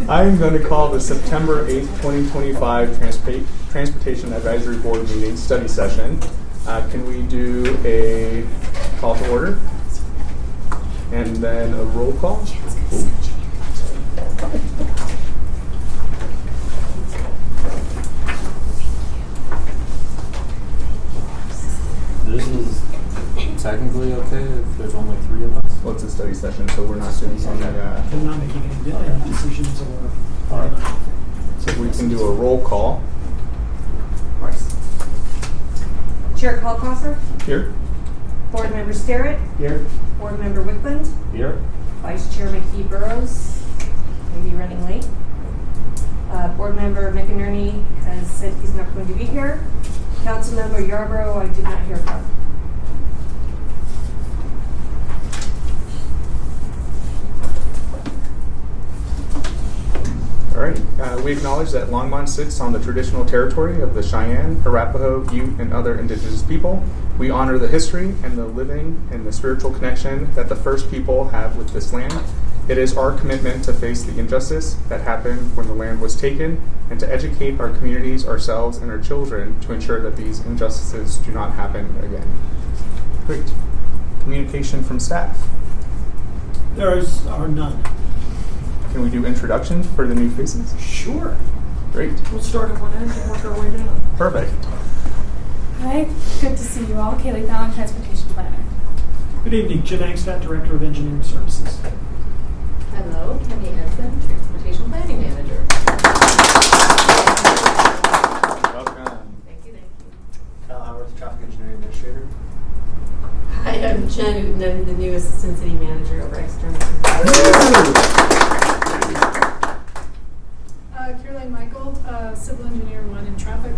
I'm going to call the September 8th, 2025 Transportation Advisory Board meeting study session. Can we do a call to order? And then a roll call? This is technically okay if there's only 3 of us? Well, it's a study session, so we're not doing something. We're not making any decisions or. All right. So we can do a roll call. Of course. Chair Kalkoffer? Here. Board Member Starrett? Here. Board Member Wickland? Here. Vice Chair McKee Burrows, maybe running late. Board Member McInerney has said he's not going to be here. Council Member Yarborough, I did not hear from. All right. We acknowledge that Longmont sits on the traditional territory of the Cheyenne, Arapaho, Ute, and other indigenous people. We honor the history and the living and the spiritual connection that the first people have with this land. It is our commitment to face the injustice that happened when the land was taken and to educate our communities, ourselves, and our children to ensure that these injustices do not happen again. Great. Communication from staff. There are none. Can we do introductions for the new faces? Sure. Great. We'll start at one end and work our way down. Perfect. Hi, good to see you all. Kaylee Fallon, Transportation Planner. Good evening, Jim Angstadt, Director of Engineering Services. Hello, Kenny Ensign, Transportation Planning Manager. Welcome. Thank you. Kyle Howard, Traffic Engineering Administrator. Hi, I'm Jen Newton. I'm the new Assistant City Manager over External. Caroline Michael, Civil Engineer 1 in Traffic.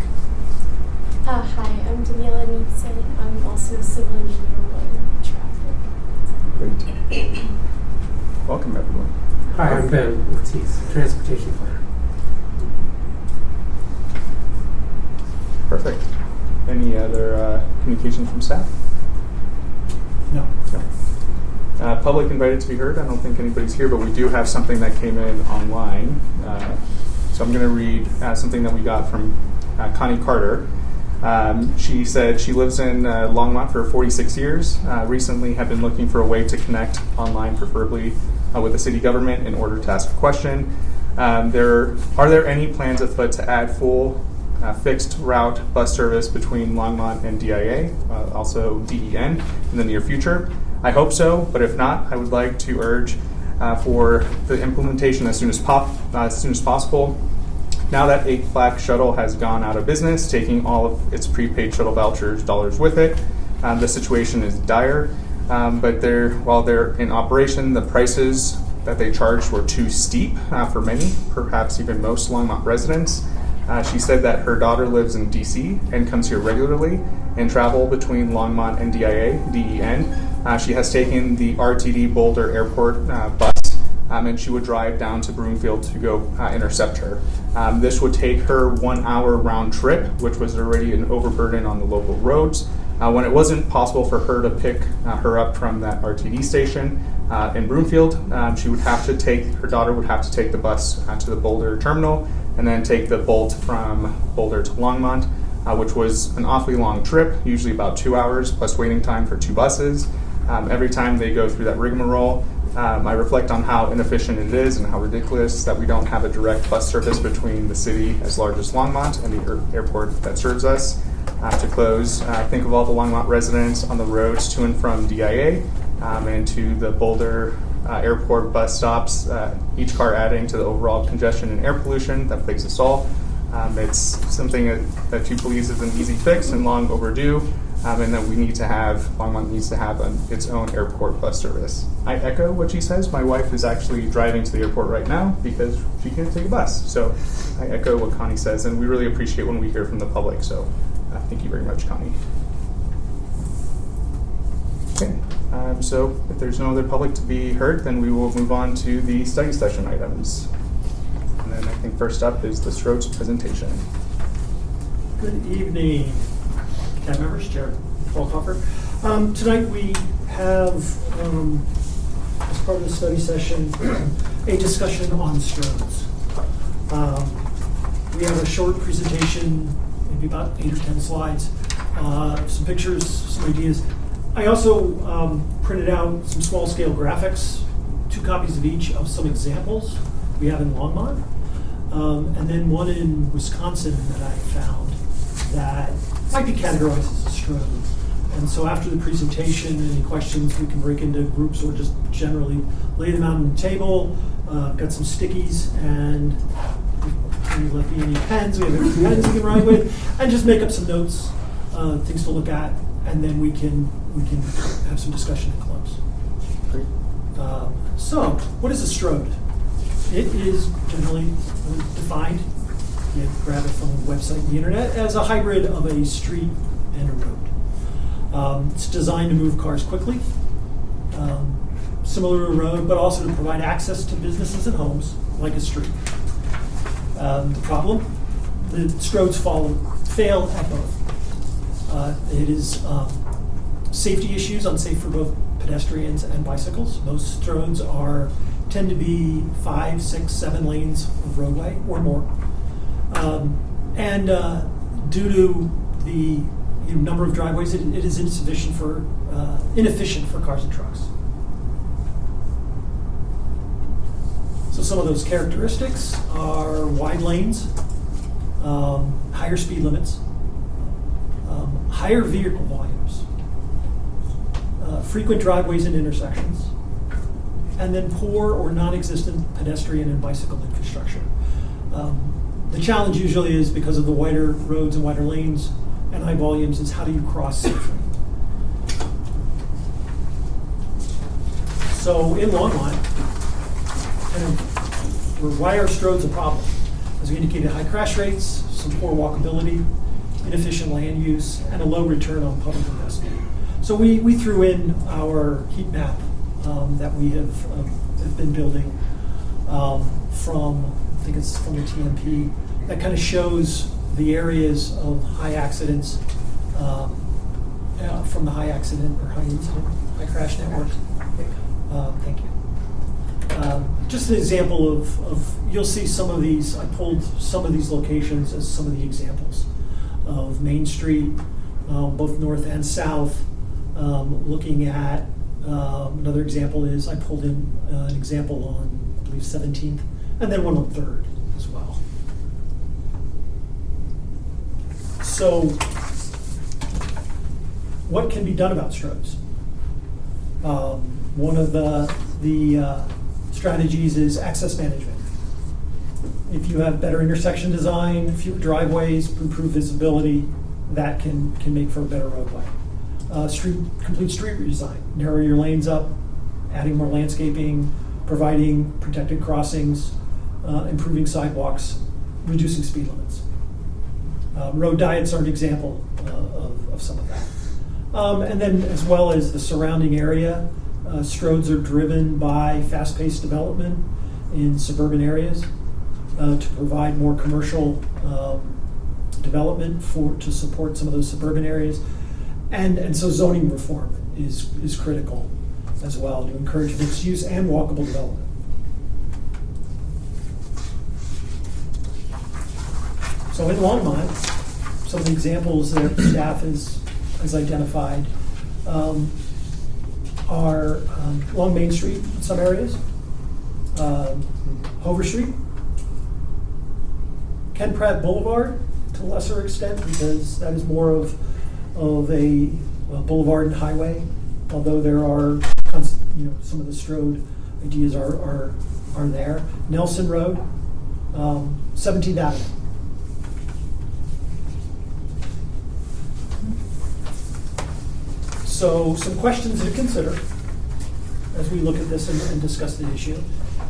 Hi, I'm Daniela Needson. I'm also Civil Engineer 1 in Traffic. Great. Welcome, everyone. Hi, I'm Ben Ortiz, Transportation Planner. Perfect. Any other communication from staff? No. No. Public invited to be heard. I don't think anybody's here, but we do have something that came in online. So I'm going to read something that we got from Connie Carter. She said she lives in Longmont for 46 years. Recently had been looking for a way to connect online, preferably with the city government, in order to ask a question. Are there any plans afoot to add full fixed route bus service between Longmont and DIA, also DEN, in the near future? I hope so, but if not, I would like to urge for the implementation as soon as possible. Now that 8 Black Shuttle has gone out of business, taking all of its prepaid shuttle vouchers dollars with it, the situation is dire. But while they're in operation, the prices that they charged were too steep for many, perhaps even most Longmont residents. She said that her daughter lives in DC and comes here regularly and travel between Longmont and DEN. She has taken the RTD Boulder Airport bus, and she would drive down to Broomfield to go intercept her. This would take her 1 hour round trip, which was already an overburden on the local roads. When it wasn't possible for her to pick her up from that RTD station in Broomfield, her daughter would have to take the bus to the Boulder terminal and then take the Bolt from Boulder to Longmont, which was an awfully long trip, usually about 2 hours, plus waiting time for 2 buses. Every time they go through that rigmarole, I reflect on how inefficient it is and how ridiculous that we don't have a direct bus service between the city as large as Longmont and the airport that serves us. To close, think of all the Longmont residents on the roads to and from DIA and to the Boulder airport bus stops, each car adding to the overall congestion and air pollution that plagues us all. It's something that she believes is an easy fix and long overdue, and that Longmont needs to have its own airport bus service. I echo what she says. My wife is actually driving to the airport right now because she can't take a bus. So I echo what Connie says, and we really appreciate when we hear from the public. So thank you very much, Connie. Okay, so if there's no other public to be heard, then we will move on to the study session items. And then I think first up is the Strokes presentation. Good evening, cab members, Chair Kalkoffer. Tonight we have, as part of the study session, a discussion on Strodes. We have a short presentation, maybe about 8 or 10 slides, some pictures, some ideas. I also printed out some small scale graphics, 2 copies of each of some examples we have in Longmont, and then one in Wisconsin that I found that might be categorized as a strode. And so after the presentation, any questions, we can break into groups or just generally lay them out on the table. Got some stickies, and if you left me any pens, we have a few pens you can write with, and just make up some notes, things to look at, and then we can have some discussion and close. Great. So, what is a strode? It is generally defined, you grab it from the website and the internet, as a hybrid of a street and a road. It's designed to move cars quickly, similar to a road, but also to provide access to businesses and homes like a street. The problem? The strodes fail at both. It is safety issues, unsafe for both pedestrians and bicycles. Most strodes tend to be 5, 6, 7 lanes of roadway or more. And due to the number of driveways, it is inefficient for cars and trucks. So some of those characteristics are wide lanes, higher speed limits, higher vehicle volumes, frequent driveways and intersections, and then poor or non-existent pedestrian and bicycle infrastructure. The challenge usually is, because of the wider roads and wider lanes and high volumes, is how do you cross safely? So in Longmont, why are strodes a problem? As we indicated, high crash rates, some poor walkability, inefficient land use, and a low return on public investment. So we threw in our heat map that we have been building from, I think it's from the TMP, that kind of shows the areas of high accidents from the high accident or high incident, high crash network. Thank you. Just an example of, you'll see some of these, I pulled some of these locations as some of the examples of Main Street, both north and south. Looking at, another example is, I pulled in an example on, I believe, 17th, and then one on 3rd as well. So, what can be done about strodes? One of the strategies is access management. If you have better intersection design, fewer driveways, improved visibility, that can make for a better roadway. Complete street redesign, narrow your lanes up, adding more landscaping, providing protected crossings, improving sidewalks, reducing speed limits. Road diets are an example of some of that. And then, as well as the surrounding area, strodes are driven by fast-paced development in suburban areas to provide more commercial development to support some of those suburban areas. And so zoning reform is critical as well to encourage mixed use and walkable development. So in Longmont, some of the examples that staff has identified are along Main Street in some areas, Hover Street, Ken Pratt Boulevard to a lesser extent, because that is more of a boulevard and highway, although there are some of the strode ideas are there. Nelson Road, 17th Avenue. So some questions to consider as we look at this and discuss the issue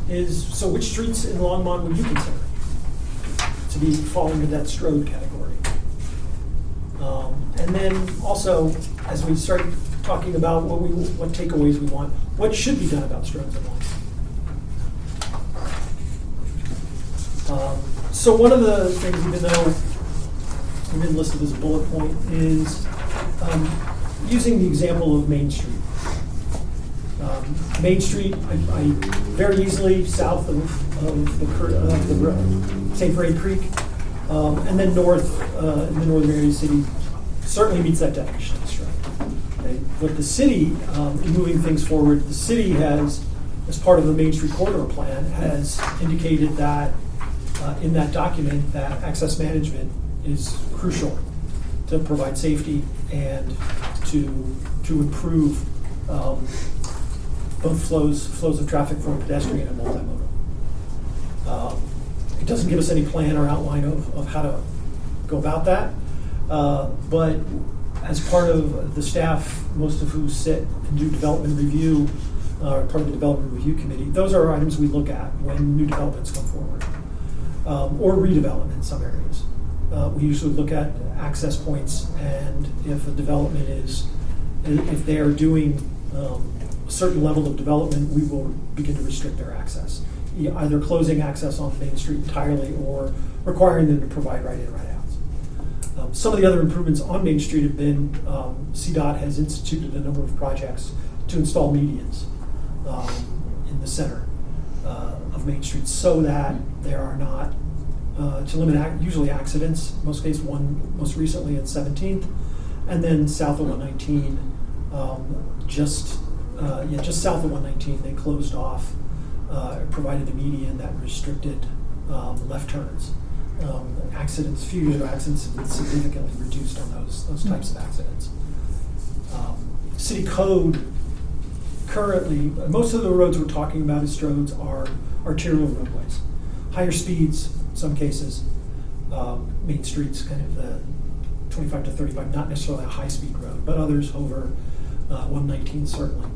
is, so which streets in Longmont would you consider to be falling into that strode category? And then also, as we start talking about what takeaways we want, what should be done about strodes in Longmont? So one of the things, even though we've been listed as a bullet point, is using the example of Main Street. Main Street, I very easily south of of the road, St. Vrain Creek, and then north in the northern area of the city certainly meets that definition of stroke. Okay? But the city, in moving things forward, the city has, as part of the Main Street Corridor Plan, has indicated that in that document that access management is crucial to provide safety and to improve both flows of traffic for pedestrian and multimodal. It doesn't give us any plan or outline of how to go about that, but as part of the staff, most of who sit and do development review, are part of the development review committee, those are items we look at when new developments come forward, or redevelopment in some areas. We usually look at access points, and if a development if they are doing a certain level of development, we will begin to restrict their access, either closing access on Main Street entirely or requiring them to provide right-in, right-outs. Some of the other improvements on Main Street have been CDOT has instituted a number of projects to install medians in the center of Main Street so that there are not, to limit usually accidents, in most cases, one most recently at 17th, and then south of 119, just south of 119, they closed off, provided a median that restricted left turns. Accidents, few years ago, accidents have been significantly reduced on those types of accidents. City code currently, most of the roads we're talking about as roads are arterial roadways. Higher speeds, in some cases, Main Street's kind of the 25 to 35, not necessarily a high-speed road, but others over 119 certainly.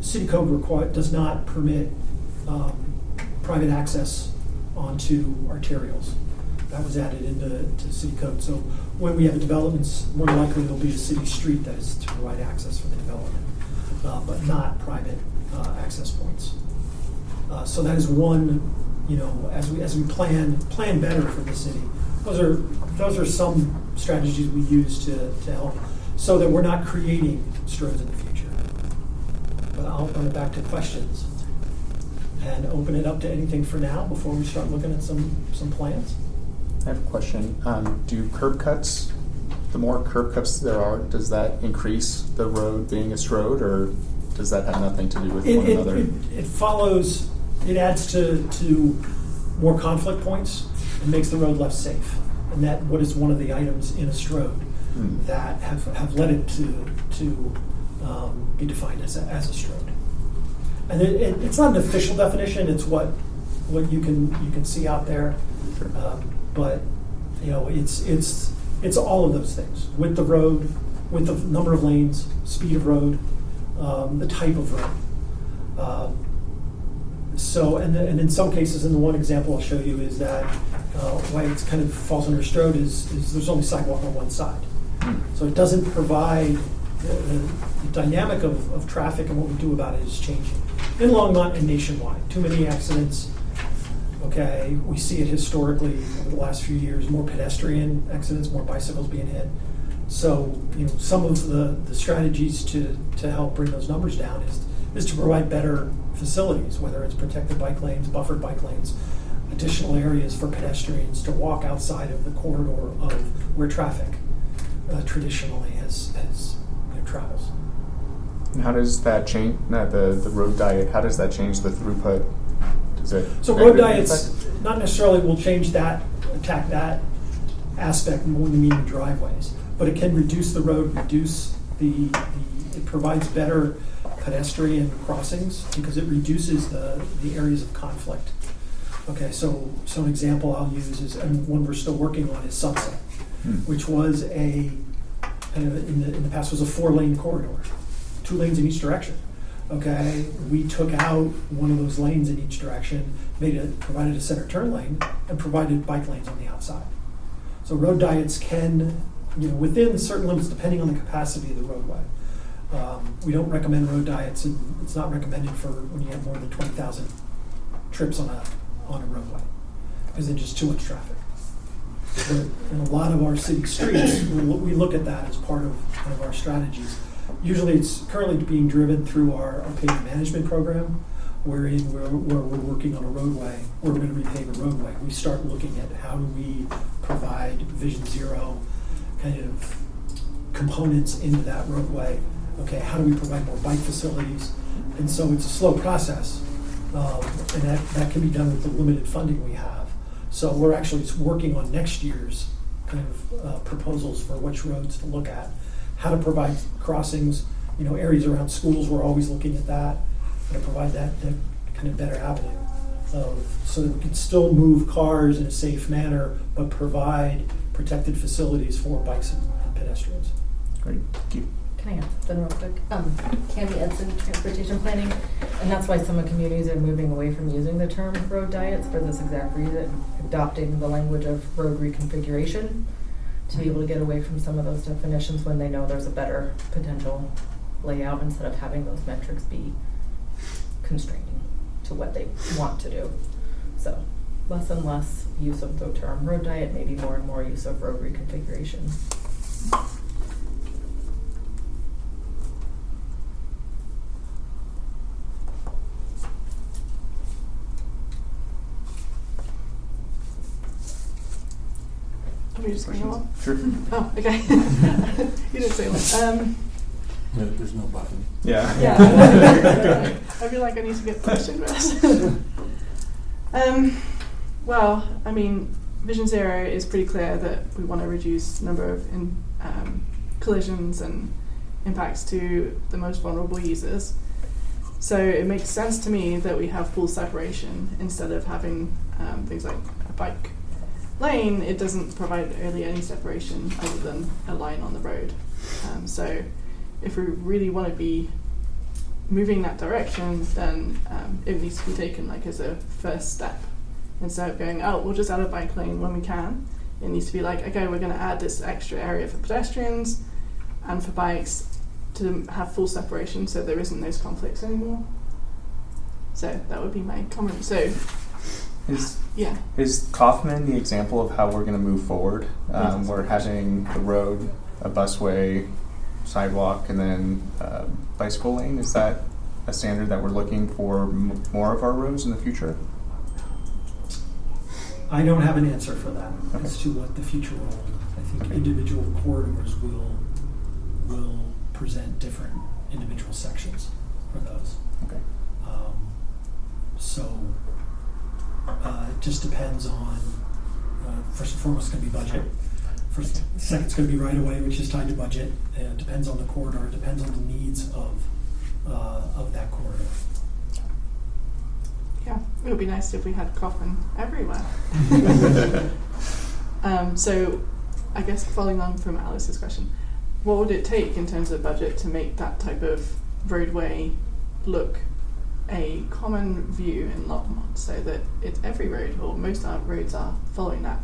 City code does not permit private access onto arterials. That was added into city code. So when we have developments, more likely there'll be a city street that is to provide access for the development, but not private access points. So that is one, as we plan better for the city. Those are some strategies we use to help, so that we're not creating stroads in the future. But I'll run it back to questions and open it up to anything for now before we start looking at some plans. I have a question. Do curb cuts, the more curb cuts there are, does that increase the road being a stroad, or does that have nothing to do with one another? It follows, it adds to more conflict points and makes the road less safe. And that what is one of the items in a stroad that have led it to be defined as a stroad. And it's not an official definition. It's what you can see out there. Sure. But it's all of those things: width of road, width of number of lanes, speed of road, the type of road. So, and in some cases, and the one example I'll show you is that why it kind of falls under stroad is there's only sidewalk on one side. So it doesn't provide the dynamic of traffic, and what we do about it is changing. In Longmont and nationwide, too many accidents. Okay, we see it historically over the last few years, more pedestrian accidents, more bicycles being hit. So, some of the strategies to help bring those numbers down is to provide better facilities, whether it's protected bike lanes, buffered bike lanes, additional areas for pedestrians to walk outside of the corridor of where traffic traditionally has travels. And how does that change the road diet? How does that change the throughput? So road diets not necessarily will change that, attack that aspect more than mean the driveways, but it can reduce the road, it provides better pedestrian crossings because it reduces the areas of conflict. Okay, so an example I'll use is, and one we're still working on, is Sunset, which was in the past was a 4-lane corridor, 2 lanes in each direction. Okay, we took out one of those lanes in each direction, provided a center turn lane, and provided bike lanes on the outside. So road diets can, within certain limits, depending on the capacity of the roadway. We don't recommend road diets, and it's not recommended for when you have more than 20,000 trips on a roadway, because there's just too much traffic. But in a lot of our city streets, we look at that as part of our strategies. Usually it's currently being driven through our pavement management program, where we're working on a roadway, or we're going to repave a roadway, we start looking at how do we provide Vision Zero kind of components into that roadway. Okay, how do we provide more bike facilities? And so it's a slow process, and that can be done with the limited funding we have. So we're actually working on next year's kind of proposals for which roads to look at, how to provide crossings, areas around schools, we're always looking at that, how to provide that kind of better avenue so that we can still move cars in a safe manner, but provide protected facilities for bikes and pedestrians. Great, thank you. Can I add something real quick? Cammy Edson, transportation planning, and that's why some communities are moving away from using the term road diets for this exact reason, adopting the language of road reconfiguration to be able to get away from some of those definitions when they know there's a better potential layout instead of having those metrics be constraining to what they want to do. So less and less use of the term road diet, maybe more and more use of road reconfiguration. Are we just going to go on? Sure. Oh, okay. You didn't say one. No, there's no button. Yeah. Yeah. I feel like I need to get questioned first. Well, I mean, Vision Zero is pretty clear that we want to reduce the number of collisions and impacts to the most vulnerable users. So it makes sense to me that we have full separation instead of having things like a bike lane. It doesn't provide really any separation other than a line on the road. So if we really want to be moving that direction, then it needs to be taken like as a first step. Instead of going, oh, we'll just add a bike lane when we can, it needs to be like, okay, we're going to add this extra area for pedestrians and for bikes to have full separation so there isn't those conflicts anymore. So that would be my comment. So Is Kaufman the example of how we're going to move forward? We're having the road, a busway, sidewalk, and then bicycle lane. Is that a standard that we're looking for more of our roads in the future? I don't have an answer for that as to what the future will hold. I think individual corridors will present different individual sections for those. Okay. So it just depends on, first and foremost, it's going to be budget. Second, it's going to be right away, which is tied to budget. It depends on the corridor. It depends on the needs of that corridor. yeah, it would be nice if we had Kaufman everywhere. So I guess following on from Alice's question, what would it take in terms of budget to make that type of roadway look a common view in Longmont so that it's every road or most of our roads are following that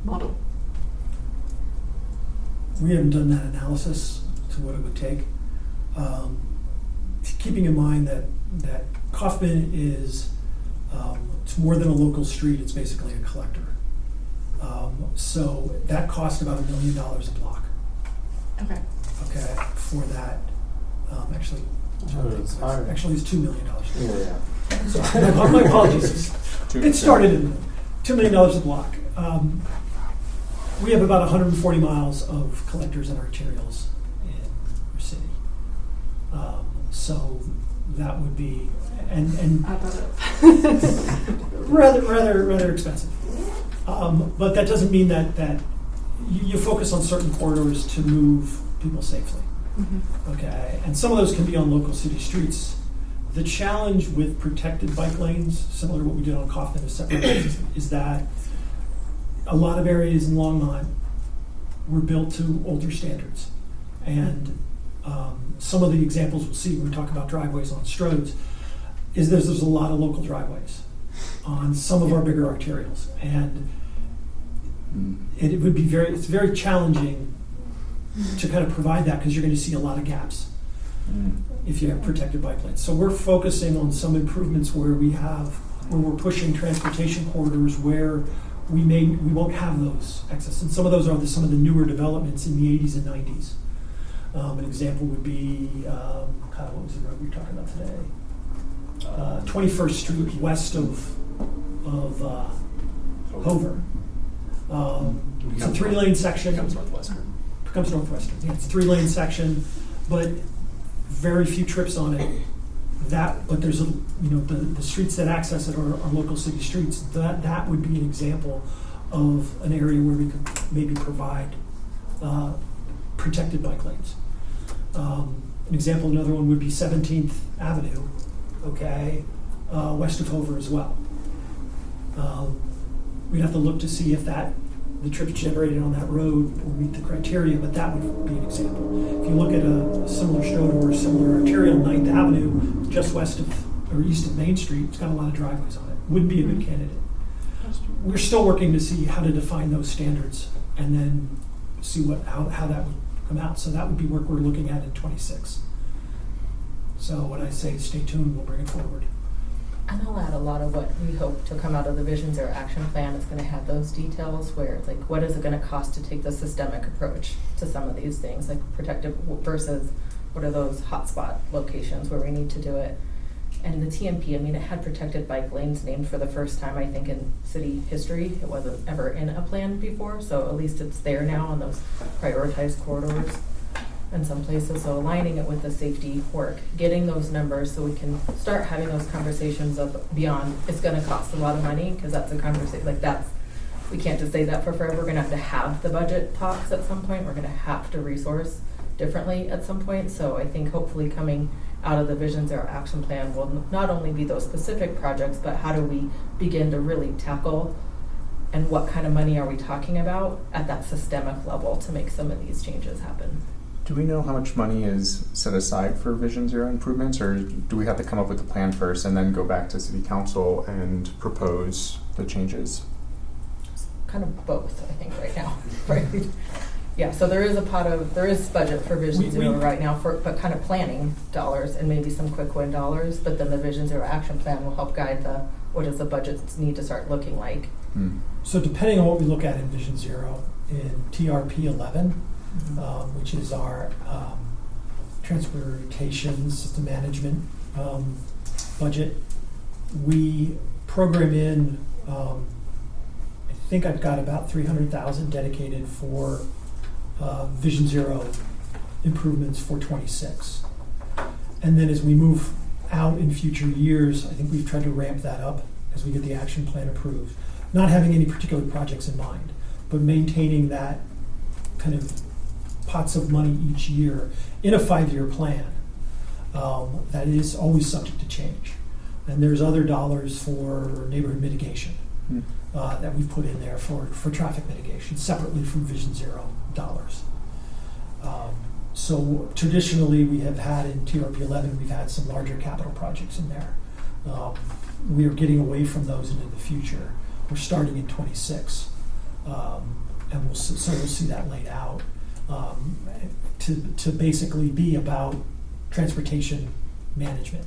model? We haven't done that analysis to what it would take. Keeping in mind that Kaufman is, it's more than a local street, it's basically a collector. So that cost about $1 million a block. Okay. Okay, for that, actually it's $2 million. Yeah. So my apologies. It started in $2 million a block. We have about 140 miles of collectors and arterials in our city. So that would be and Add that up. rather expensive. But that doesn't mean that you focus on certain corridors to move people safely. Mm-hmm. Okay, and some of those can be on local city streets. The challenge with protected bike lanes, similar to what we did on Kaufman as separate lanes, is that a lot of areas in Longmont were built to older standards. And some of the examples we'll see when we talk about driveways on Stroads is there's a lot of local driveways on some of our bigger arterials. And it would be it's very challenging to kind of provide that because you're going to see a lot of gaps if you have protected bike lanes. So we're focusing on some improvements where we're pushing transportation corridors where we won't have those access. And some of those are some of the newer developments in the 80s and 90s. An example would be, what was the road we were talking about today? 21st Street west of Hover. It's a 3-lane section. Becomes Northwestern. Becomes Northwestern. Yeah, it's a 3-lane section, but very few trips on it. But there's the streets that access it are local city streets. That would be an example of an area where we could maybe provide protected bike lanes. An example, another one would be 17th Avenue, okay, west of Hover as well. We'd have to look to see if the trips generated on that road will meet the criteria, but that would be an example. If you look at a similar stroad or a similar arterial, 9th Avenue, just west of or east of Main Street, it's got a lot of driveways on it. Wouldn't be a good candidate. We're still working to see how to define those standards and then see how that would come out. So that would be work we're looking at in 26. So when I say stay tuned, we'll bring it forward. And I'll add a lot of what we hope to come out of the Vision Zero action plan is going to have those details where, like, what is it going to cost to take the systemic approach to some of these things, like protective versus what are those hotspot locations where we need to do it. And the TMP, I mean, it had protected bike lanes named for the first time, I think, in city history. It wasn't ever in a plan before, so at least it's there now on those prioritized corridors in some places. So aligning it with the safety work, getting those numbers so we can start having those conversations of beyond, it's gonna cost a lot of money, because that's a conversation, like we can't just say that for forever. We're gonna have the budget talks at some point. We're gonna have to resource differently at some point. So I think hopefully coming out of the Vision Zero action plan will not only be those specific projects, but how do we begin to really tackle and what kind of money are we talking about at that systemic level to make some of these changes happen. Do we know how much money is set aside for Vision Zero improvements, or do we have to come up with a plan first and then go back to City Council and propose the changes? It's kind of both, I think, right now, right? Yeah, so there is budget for Vision Zero right now but kind of planning dollars and maybe some quick win dollars, but then the Vision Zero action plan will help guide what does the budget need to start looking like. So depending on what we look at in Vision Zero, in TRP 11, which is our transportation system management budget, we program in, I think I've got about 300,000 dedicated for Vision Zero improvements for 26. And then as we move out in future years, I think we've tried to ramp that up as we get the action plan approved. Not having any particular projects in mind, but maintaining that kind of pots of money each year in a 5-year plan that is always subject to change. And there's other dollars for neighborhood mitigation that we've put in there for traffic mitigation separately from Vision Zero dollars. So traditionally we have had in TRP 11, we've had some larger capital projects in there. We are getting away from those into the future. We're starting in 26, and we'll see that laid out to basically be about transportation management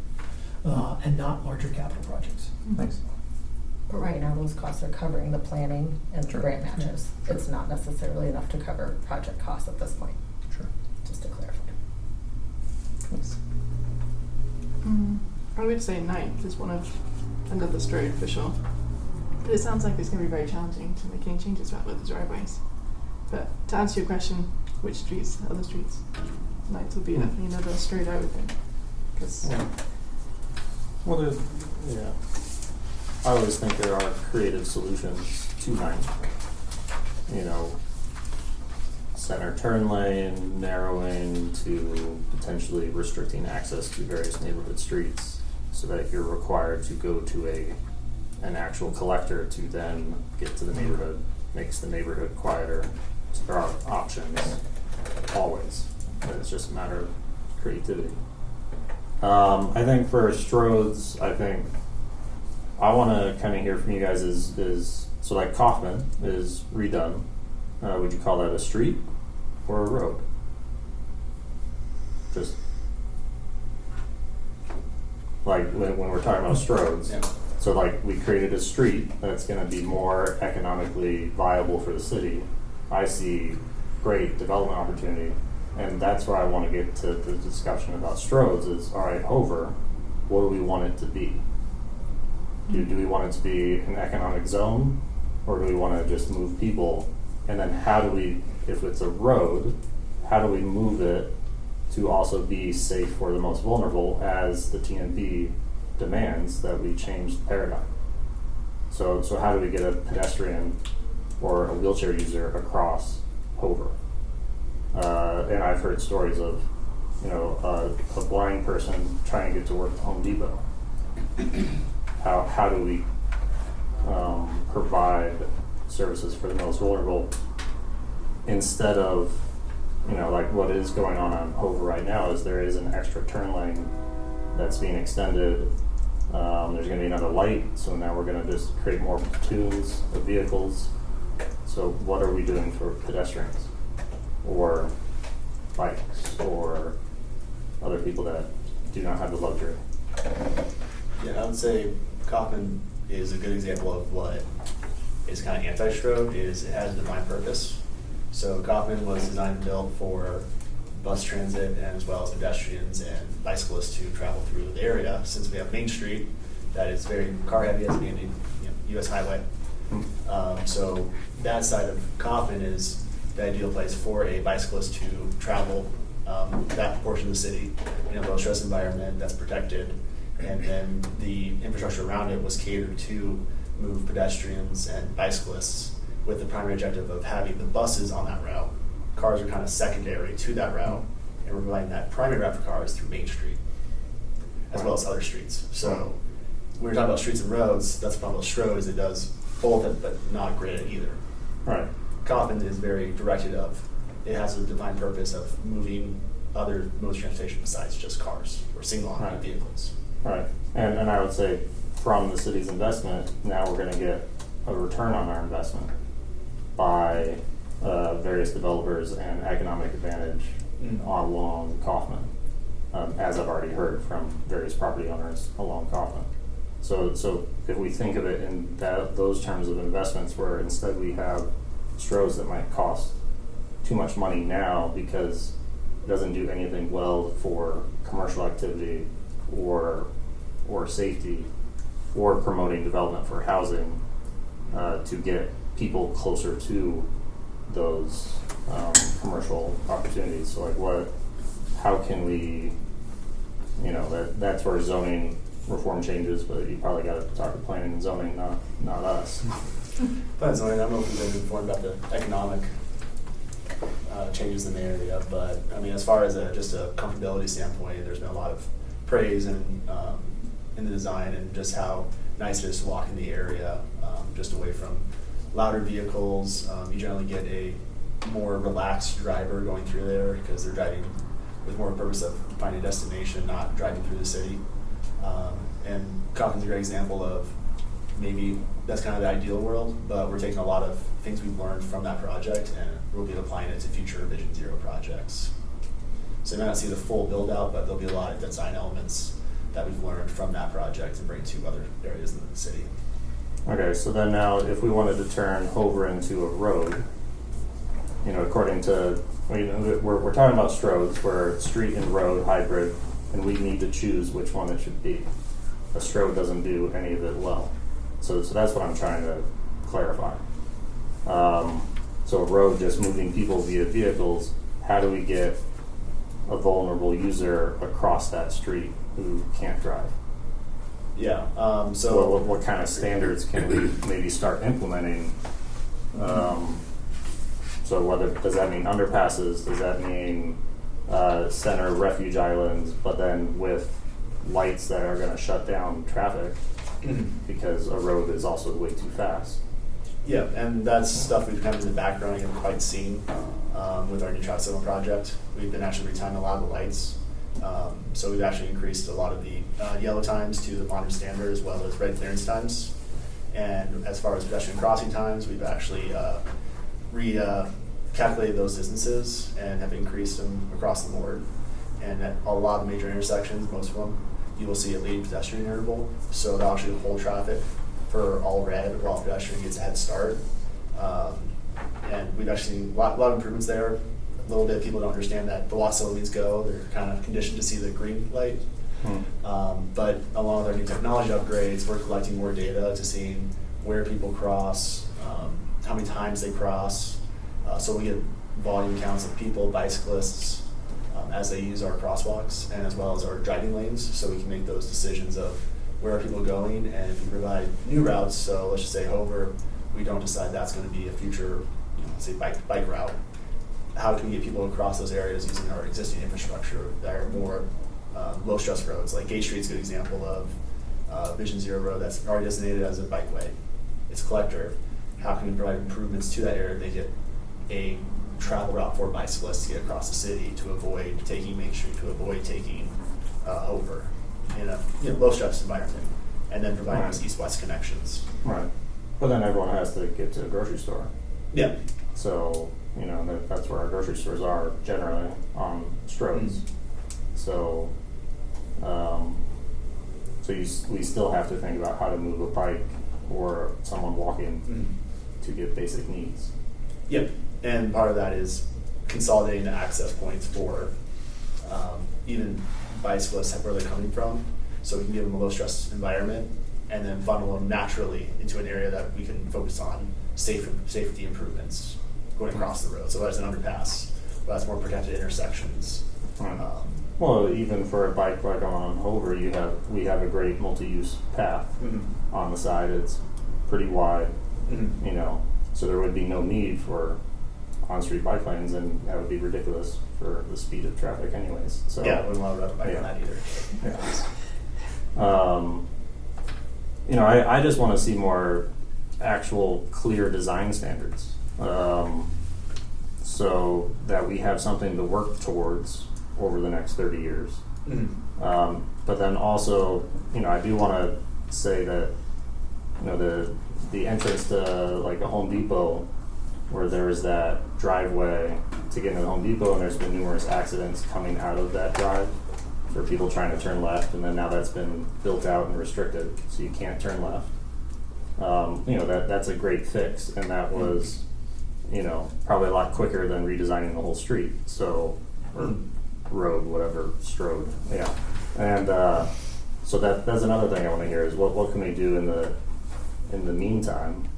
and not larger capital projects. Thanks. But right now, those costs are covering the planning and the grant matches. Sure. It's not necessarily enough to cover project costs at this point. Sure. Just to clarify. Thanks. I would say 9th is one of another street for sure. But it sounds like it's going to be very challenging to make any changes about with the driveways. But to answer your question, which streets, other streets, 9th would be definitely another street, I would think. Cause Well, I always think there are creative solutions to 9th. You know, center turn lane, narrowing to potentially restricting access to various neighborhood streets so that you're required to go to an actual collector to then get to the neighborhood, makes the neighborhood quieter. So there are options, always. But it's just a matter of creativity. I think for Strodes, I want to kind of hear from you guys is so like Kaufman is redone. Would you call that a street or a road? Just like when we're talking about Strodes. Yeah. So like we created a street that's going to be more economically viable for the city. I see great development opportunity, and that's where I want to get to the discussion about Strodes is, all right, Hover, what do we want it to be? Do we want it to be an economic zone, or do we want to just move people? And then how do we, if it's a road, how do we move it to also be safe for the most vulnerable, as the TNP demands that we change the paradigm? So how do we get a pedestrian or a wheelchair user across Hover? And I've heard stories of, a blind person trying to get to work at Home Depot. How do we provide services for the most vulnerable instead of, like what is going on Hover right now is there is an extra turn lane that's being extended. There's going to be another light, so now we're going to just create more platoons of vehicles. So what are we doing for pedestrians or bikes or other people that do not have the luxury? Yeah, I would say Kaufman is a good example of what is kind of anti-Strode, is it has a defined purpose. So Kaufman was designed and built for bus transit and as well as pedestrians and bicyclists to travel through the area, since we have Main Street that is very car heavy as being a US highway. So that side of Kaufman is the ideal place for a bicyclist to travel that portion of the city in a low stress environment that's protected. And then the infrastructure around it was catered to move pedestrians and bicyclists with the primary objective of having the buses on that route. Cars are kind of secondary to that route, and we're providing that primary route for cars through Main Street, as well as other streets. So when we're talking about streets and roads, that's the problem with Strode, is it does both, but not graded either. Right. Kaufman is very directed of, it has a defined purpose of moving other modes of transportation besides just cars or single-on vehicles. Right. And I would say from the city's investment, now we're going to get a return on our investment by various developers and economic advantage along Kaufman, as I've already heard from various property owners along Kaufman. So if we think of it in those terms of investments, where instead we have Strodes that might cost too much money now because it doesn't do anything well for commercial activity or safety or promoting development for housing, to get people closer to those commercial opportunities. So how can we, that's where zoning reform changes, but you probably got to talk to planning and zoning, not us. But zoning, I don't know if we've been informed about the economic changes in the area, but I mean, as far as just a comfortability standpoint, there's been a lot of praise in the design and just how nice it is to walk in the area, just away from louder vehicles. You generally get a more relaxed driver going through there because they're driving with more purpose of finding a destination, not driving through the city. And Kaufman's a great example of maybe that's kind of the ideal world, but we're taking a lot of things we've learned from that project and we'll be applying it to future Vision Zero projects. So you might not see the full build out, but there'll be a lot of design elements that we've learned from that project and bring to other areas in the city. Okay, so then now if we wanted to turn Hover into a road, according to, we're talking about Strodes, where street and road hybrid, and we need to choose which one it should be. A Strode doesn't do any of it well. So that's what I'm trying to clarify. So a road just moving people via vehicles, how do we get a vulnerable user across that street who can't drive? Yeah, so... What kind of standards can we maybe start implementing? So does that mean underpasses? Does that mean center refuge islands, but then with lights that are going to shut down traffic because a road is also way too fast? Yeah, and that's stuff we've kind of in the background and haven't quite seen with our new traffic signal project. We've been actually retiming a lot of the lights. So we've actually increased a lot of the yellow times to the modern standard as well as red clearance times. And as far as pedestrian crossing times, we've actually recalculated those distances and have increased them across the board. And at a lot of major intersections, most of them, you will see a lead pedestrian interval. So they'll actually hold traffic for all red while pedestrian gets a head start. And we've actually seen a lot of improvements there. A little bit, people don't understand that the lots of lanes go, they're kind of conditioned to see the green light. But along with our new technology upgrades, we're collecting more data to seeing where people cross, how many times they cross. So we get volume counts of people, bicyclists, as they use our crosswalks, and as well as our driving lanes, so we can make those decisions of where are people going, and if we provide new routes, so let's just say Hover, we don't decide that's going to be a future, say bike route. How can we get people across those areas using our existing infrastructure that are more low stress roads? Like Gate Street's a good example of Vision Zero road that's already designated as a bikeway. It's a collector. How can we provide improvements to that area? They get a travel route for bicyclists to get across the city to avoid taking Main Street, to avoid taking Hover in a low stress environment, and then providing those east-west connections. Right. But then everyone has to get to a grocery store. Yeah. So, that's where our grocery stores are generally on Stroads. So, we still have to think about how to move a bike or someone walking to get basic needs. Yep. And part of that is consolidating the access points for even bicyclists where they're coming from, so we can give them a low stress environment and then funnel them naturally into an area that we can focus on safety improvements going across the road. So that's an underpass, but that's more protected intersections. Well, even for a bike like on Hover, we have a great multi-use path on the side. It's pretty wide, so there would be no need for on-street bike lanes, and that would be ridiculous for the speed of traffic anyways. So yeah, I wouldn't want to ride a bike on that either. I just want to see more actual clear design standards, so that we have something to work towards over the next 30 years. But then also, I do want to say that, the entrance to like a Home Depot, where there is that driveway to get into the Home Depot, and there's been numerous accidents coming out of that drive for people trying to turn left, and then now that's been built out and restricted, so you can't turn left. That's a great fix, and that was, probably a lot quicker than redesigning the whole street. So, or road, whatever, Strode, yeah. And so that's another thing I want to hear is what can we do in the meantime?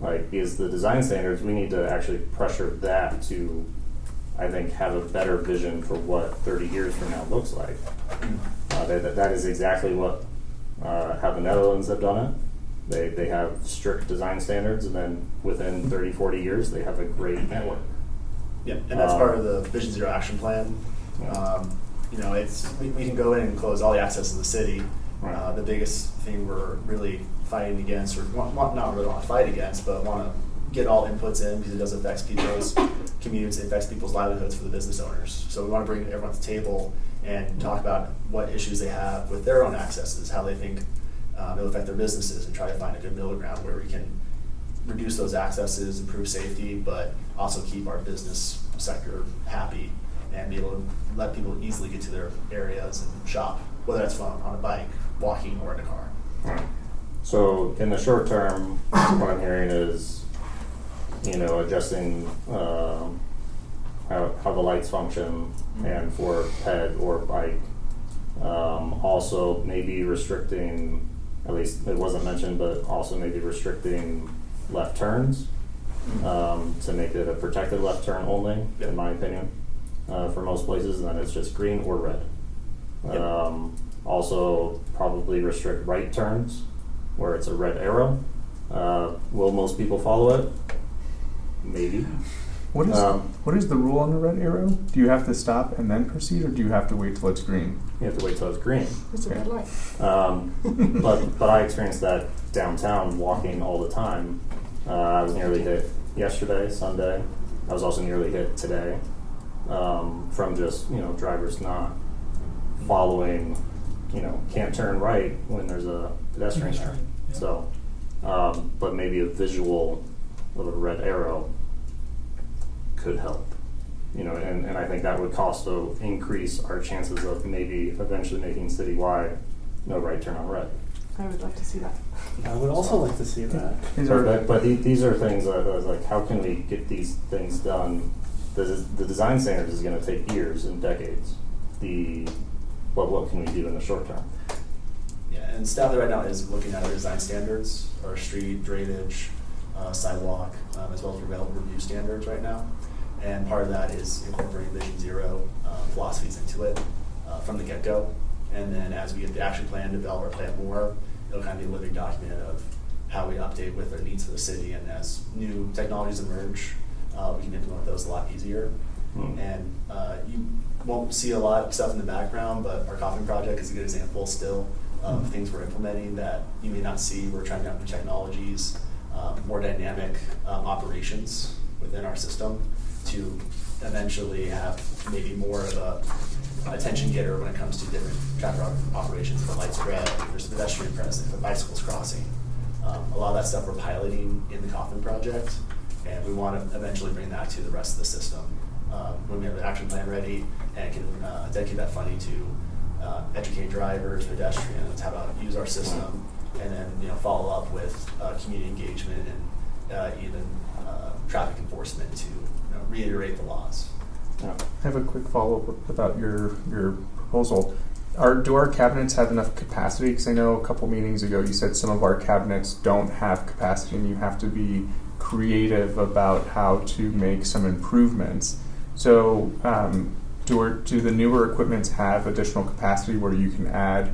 Like, because the design standards, we need to actually pressure that to, I think, have a better vision for what 30 years from now looks like. That is exactly what how the Netherlands have done it. They have strict design standards, and then within 30, 40 years, they have a great network. Yeah, and that's part of the Vision Zero action plan. We can go in and close all the access to the city. Right. The biggest thing we're really fighting against, or not really want to fight against, but want to get all inputs in, because it does affect people's commutes, it affects people's livelihoods for the business owners. So we want to bring everyone to the table and talk about what issues they have with their own accesses, how they think it'll affect their businesses, and try to find a good middle ground where we can reduce those accesses, improve safety, but also keep our business sector happy and be able to let people easily get to their areas and shop, whether that's on a bike, walking, or in a car. Right. So in the short term, what I'm hearing is, adjusting how the lights function, and for ped or bike. Also maybe restricting, at least it wasn't mentioned, but also maybe restricting left turns, to make it a protected left turn only, in my opinion, for most places, and then it's just green or red. Also probably restrict right turns where it's a red arrow. Will most people follow it? Maybe. What is the rule on the red arrow? Do you have to stop and then proceed, or do you have to wait till it's green? You have to wait till it's green. It's a red light. But I experienced that downtown walking all the time. I was nearly hit yesterday, Sunday. I was also nearly hit today, from just drivers not following. Can't turn right when there's a pedestrian there. Yeah. So, but maybe a visual of a red arrow could help. And I think that would also increase our chances of maybe eventually making citywide no right turn on red. I would like to see that. I would also like to see that. But these are things that like, how can we get these things done? The design standards is going to take years and decades. The what can we do in the short term? Yeah, and staff right now is looking at our design standards, our street drainage, sidewalk, as well as review standards right now. And part of that is incorporating Vision Zero philosophies into it from the get-go. And then as we get the action plan, develop our plan more, it'll kind of be a living document of how we update with the needs of the city. And as new technologies emerge, we can implement those a lot easier. And you won't see a lot of stuff in the background, but our Coffin project is a good example still of things we're implementing that you may not see. We're trying out new technologies, more dynamic operations within our system to eventually have maybe more of a attention getter when it comes to different traffic operations. If a light's red, if there's a pedestrian present, if a bicycle's crossing. A lot of that stuff we're piloting in the Coffin project, and we want to eventually bring that to the rest of the system. When we have an action plan ready and can dedicate that funding to educate drivers, pedestrians, how to use our system, and then follow up with community engagement and even traffic enforcement to reiterate the laws. I have a quick follow-up about your proposal. Do our cabinets have enough capacity? Because I know a couple meetings ago you said some of our cabinets don't have capacity and you have to be creative about how to make some improvements. So do the newer equipments have additional capacity where you can add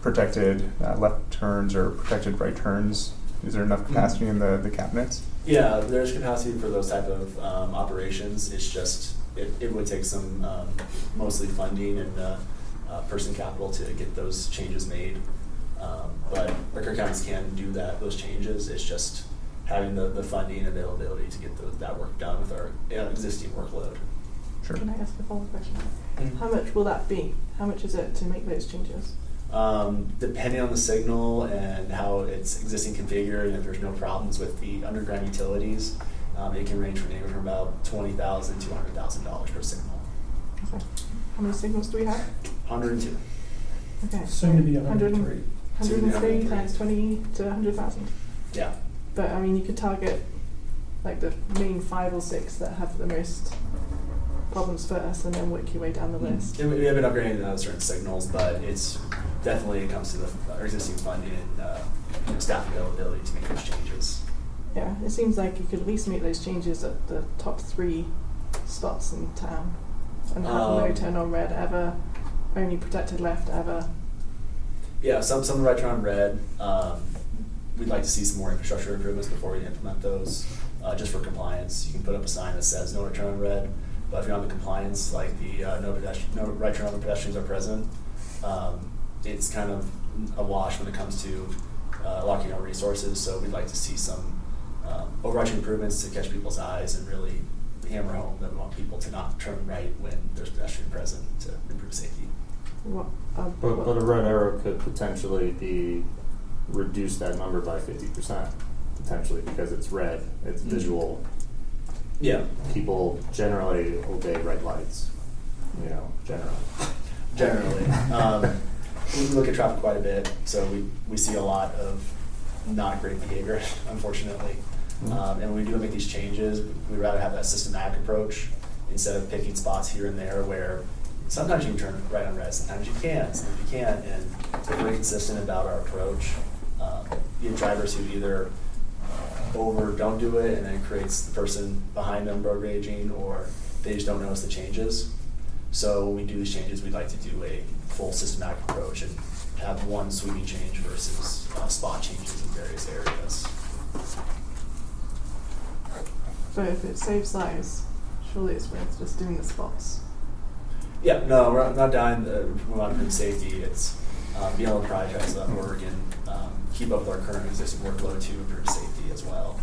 protected left turns or protected right turns? Is there enough capacity in the cabinets? Yeah, there's capacity for those type of operations. It's just, it would take some mostly funding and person capital to get those changes made. But our counties can do those changes. It's just having the funding and availability to get that work done with our existing workload. Sure. Can I ask a follow-up question? Mm-hmm. How much will that be? How much is it to make those changes? Depending on the signal and how it's existing configured, and if there's no problems with the underground utilities, it can range from anywhere from about $20,000 to $100,000 per signal. Okay. How many signals do we have? 102. Okay. Soon to be 103. 103 times 20 to 100,000. Yeah. But I mean, you could target like the main 5 or 6 that have the most problems first, and then work your way down the list. We have been upgrading certain signals, but it's definitely, it comes to our existing funding and staff availability to make those changes. Yeah, it seems like you could at least make those changes at the top 3 spots in town, and have no turn on red ever, only protected left ever. Yeah, some of the right turn on red. We'd like to see some more infrastructure improvements before we implement those, just for compliance. You can put up a sign that says no right turn on red, but if you're on the compliance, like the no right turn on when pedestrians are present, it's kind of a wash when it comes to locking our resources. So we'd like to see some overarching improvements to catch people's eyes and really hammer home that we want people to not turn right when there's pedestrian present to improve safety. But a red arrow could potentially reduce that number by 50%, potentially, because it's red, it's visual. Yeah. People generally obey red lights, Generally. We look at traffic quite a bit, so we see a lot of not great behavior, unfortunately. And when we do make these changes, we'd rather have that systematic approach instead of picking spots here and there where sometimes you can turn right on red, sometimes you can't, and we're very consistent about our approach. You have drivers who either don't do it, and then it creates the person behind them road raging, or they just don't notice the changes. So when we do these changes, we'd like to do a full systematic approach and have one sweeping change versus spot changes in various areas. But if it saves lives, surely it's worth just doing the spots. Yeah, no, we're not dying. We want to improve safety. It's being able to prioritize that work and keep up with our current existing workload to improve safety as well.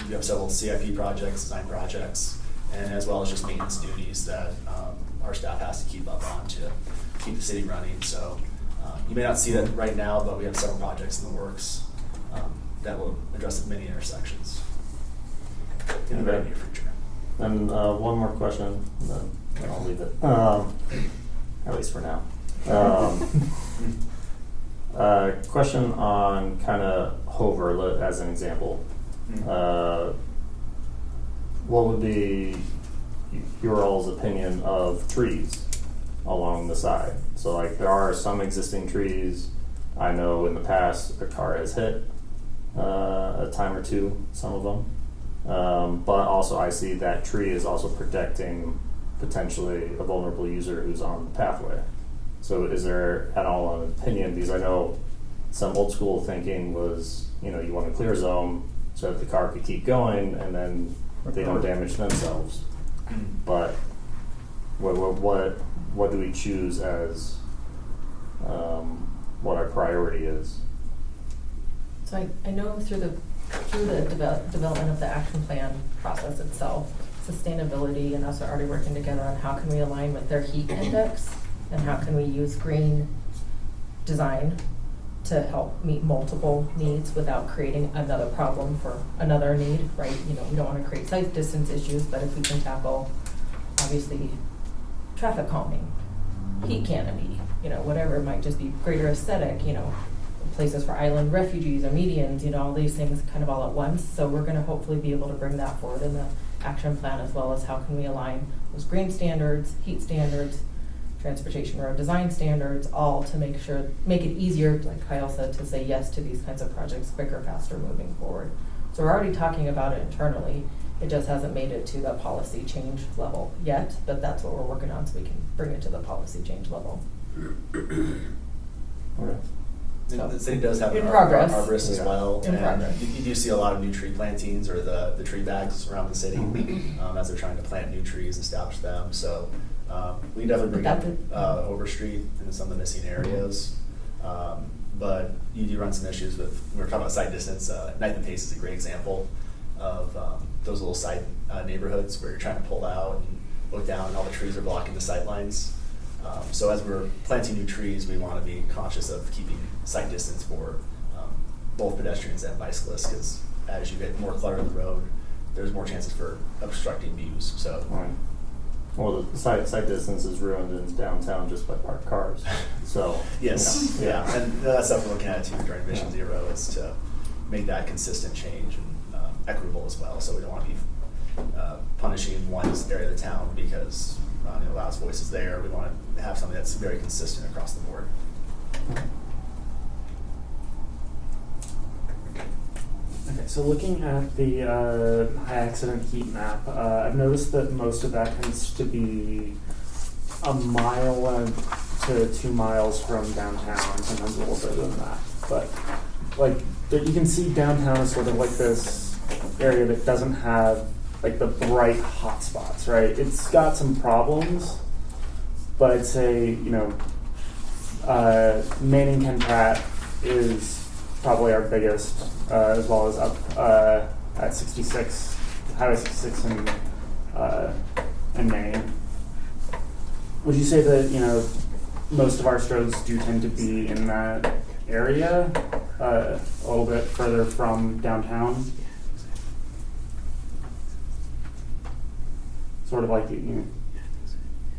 We have several CIP projects, design projects, and as well as just maintenance duties that our staff has to keep up on to keep the city running. So you may not see that right now, but we have several projects in the works that will address many intersections in the very near future. And one more question, and then I'll leave it, at least for now. Question on kind of Hover as an example. What would be your all's opinion of trees along the side. So like there are some existing trees. I know in the past a car has hit a time or two, some of them. But also I see that tree is also protecting potentially a vulnerable user who's on the pathway. So is there at all an opinion, because I know some old school thinking was, you know, you want a clear zone so that the car could keep going and then they don't damage themselves. But what do we choose as what our priority is? So I know through the development of the action plan process itself, sustainability and us are already working together on how can we align with their heat index and how can we use green design to help meet multiple needs without creating another problem for another need, right? You know, we don't want to create site distance issues, but if we can tackle, obviously, traffic calming, heat canopy, you know, whatever, it might just be greater aesthetic, you know, places for island refugees or medians, you know, all these things kind of all at once. So we're going to hopefully be able to bring that forward in the action plan, as well as how can we align those green standards, heat standards, transportation road design standards, all to make it easier, like Kyle said, to say yes to these kinds of projects quicker, faster moving forward. So we're already talking about it internally. It just hasn't made it to the policy change level yet, but that's what we're working on so we can bring it to the policy change level. Okay. The city does have In an progress. arborist as well. In and progress. you do see a lot of new tree plantings or the tree bags around the city as they're trying to plant new trees, establish them. So we definitely bring up Overstreet and some of the missing areas. But you do run some issues with, we were talking about site distance. Knife and Pace is a great example of those little side neighborhoods where you're trying to pull out and look down and all the trees are blocking the sight lines. So as we're planting new trees, we want to be conscious of keeping sight distance for both pedestrians and bicyclists, because as you get more clutter in the road, there's more chances for obstructing views. So, Right. Well, the sight distance is ruined in downtown just by parked cars. So yes, you know, yeah, and that's something we're looking at too during Vision Zero, is to make that consistent change and equitable as well. So we don't want to be punishing one area of the town because it allows voices there. We want to have something that's very consistent across the board. Okay, so looking at the high accident heat map, I've noticed that most of that tends to be a mile to 2 miles from downtown, sometimes a little further than that. But like you can see downtown is sort of like this area that doesn't have like the bright hot spots, right? It's got some problems, but I'd say, you know, Manning Ken Pratt is probably our biggest, as well as up at 66, Highway 66 in Maine. Would you say that, you know, most of our strokes do tend to be in that area, a little bit further from downtown? Sort of like, you know,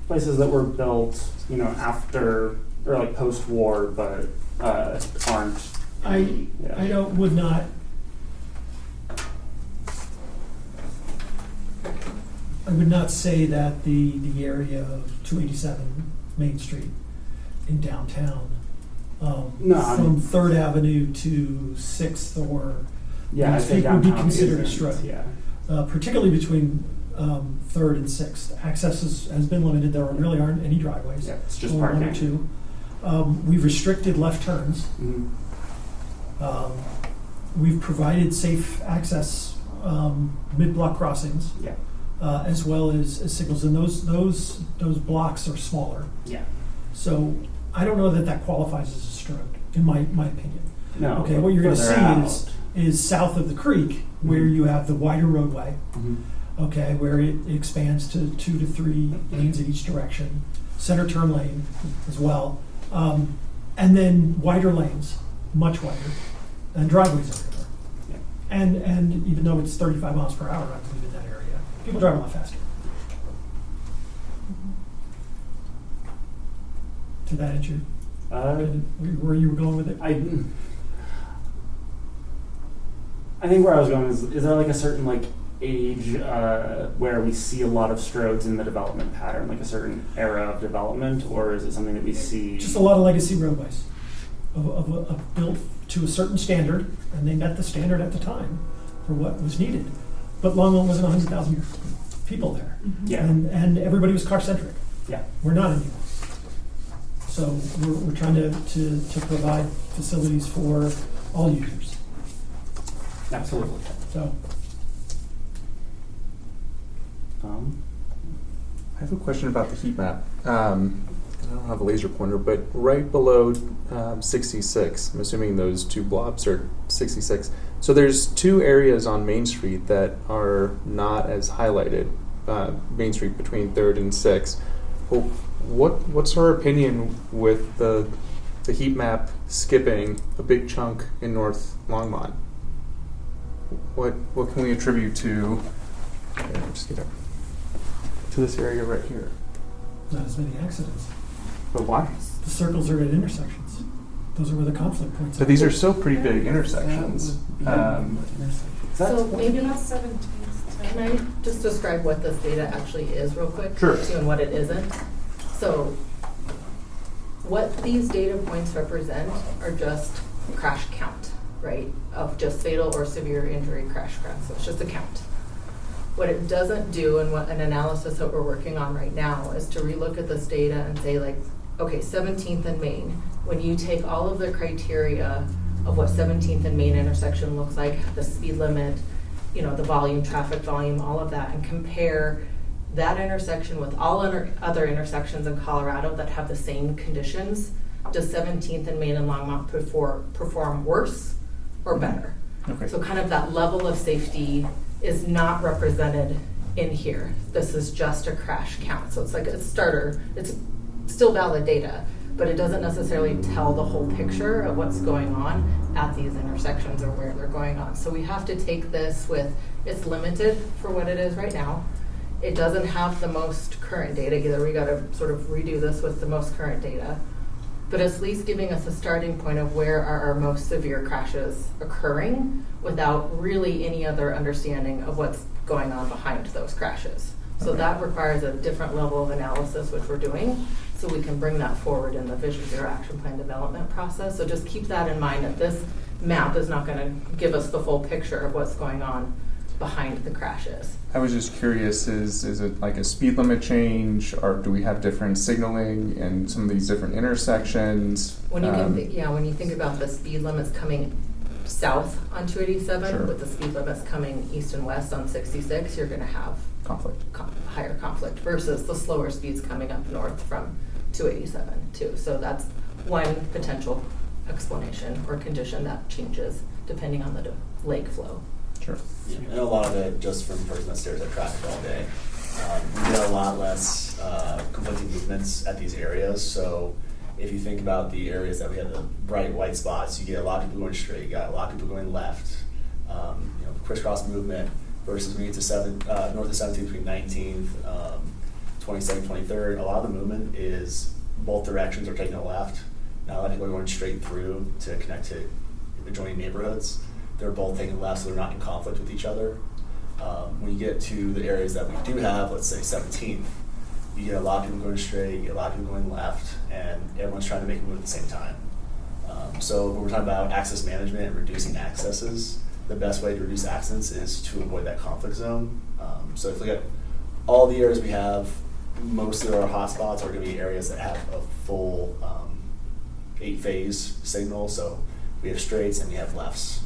places that were built, you know, after or like post-war, but aren't. I would not. I would not say that the area of 287 Main Street in downtown, from 3rd Avenue to 6th or I think would be downtown considered a isn't, stroke. Yeah. Particularly between 3rd and 6th. Access has been limited. There really aren't any driveways. Yeah, it's just only parking. 1 or 2. We've restricted left turns. Mm-hmm. We've provided safe access mid-block crossings, as well as signals, and those blocks are smaller. Yeah. So I don't know that qualifies as a stroke, in my opinion. No. Okay, what you're going to further see out. is south of the creek, where you have the wider roadway. Mm-hmm. Okay, where it expands to 2 to 3 lanes in each direction, center turn lane as well, and then wider lanes, much wider, and driveways everywhere. Yeah. And even though it's 35 miles per hour, I believe, in that area, people drive a lot faster. Did that answer where you were going with it? I think where I was going is there like a certain like age where we see a lot of stroads in the development pattern, like a certain era of development, or is it something that we see? Just a lot of legacy roadways of built to a certain standard, and they met the standard at the time for what was needed. But Longmont wasn't 100,000 people there, Yeah. and everybody was car-centric. Yeah. We're not anymore. So we're trying to provide facilities for all users. Absolutely. So I have a question about the heat map. I don't have a laser pointer, but right below 66, I'm assuming those two blobs are 66. So there's two areas on Main Street that are not as highlighted. Main Street between 3rd and 6th. Well, what's our opinion with the heat map skipping a big chunk in North Longmont? What can we attribute to? Just get up to this area right here. not as many accidents. But why? The circles are at intersections. Those are where the conflict points are. But these are still pretty big intersections. So maybe Not 17th. can I just describe what this data actually is real quick? Sure. And what it isn't? So what these data points represent are just crash count, right? Of just fatal or severe injury crash counts. So it's just a count. What it doesn't do, and what an analysis that we're working on right now, is to relook at this data and say, like, okay, 17th and Main, when you take all of the criteria of what 17th and Main intersection looks like, the speed limit, you know, the volume, traffic volume, all of that, and compare that intersection with all other intersections in Colorado that have the same conditions, does 17th and Main and Longmont perform worse or better? Okay. So kind of that level of safety is not represented in here. This is just a crash count. So it's like a starter. It's still valid data, but it doesn't necessarily tell the whole picture of what's going on at these intersections or where they're going on. So we have to take this with, it's limited for what it is right now. It doesn't have the most current data either. We got to sort of redo this with the most current data. But it's at least giving us a starting point of where are our most severe crashes occurring without really any other understanding of what's going on behind those crashes. So Okay. that requires a different level of analysis, which we're doing, so we can bring that forward in the Vision Zero Action Plan development process. So just keep that in mind, that this map is not going to give us the full picture of what's going on behind the crashes. I was just curious, is it like a speed limit change, or do we have different signaling in some of these different intersections? When you when you think about the speed limits coming south on 287 Sure. with the speed limits coming east and west on 66, you're going to have Conflict. higher conflict versus the slower speeds coming up north from 287 too. So that's one potential explanation or condition that changes depending on the lake flow. Sure. Yeah, and a lot of it just from the person that stares at traffic all day. We get a lot less conflicting movements at these areas. So if you think about the areas that we have the bright white spots, you get a lot of people going straight, you got a lot of people going left. Crisscross movement versus when you get to north of 17th between 19th, 22nd, 23rd. A lot of the movement is both directions are taking a left. Now a lot of people are going straight through to connect to adjoining neighborhoods. They're both taking left, so they're not in conflict with each other. When you get to the areas that we do have, let's say 17th, you get a lot of people going straight, you get a lot of people going left, and everyone's trying to make a move at the same time. So when we're talking about access management and reducing accesses, the best way to reduce accidents is to avoid that conflict zone. So if we look at all the areas we have, most of our hotspots are going to be areas that have a full 8-phase signal. So we have straights and we have lefts.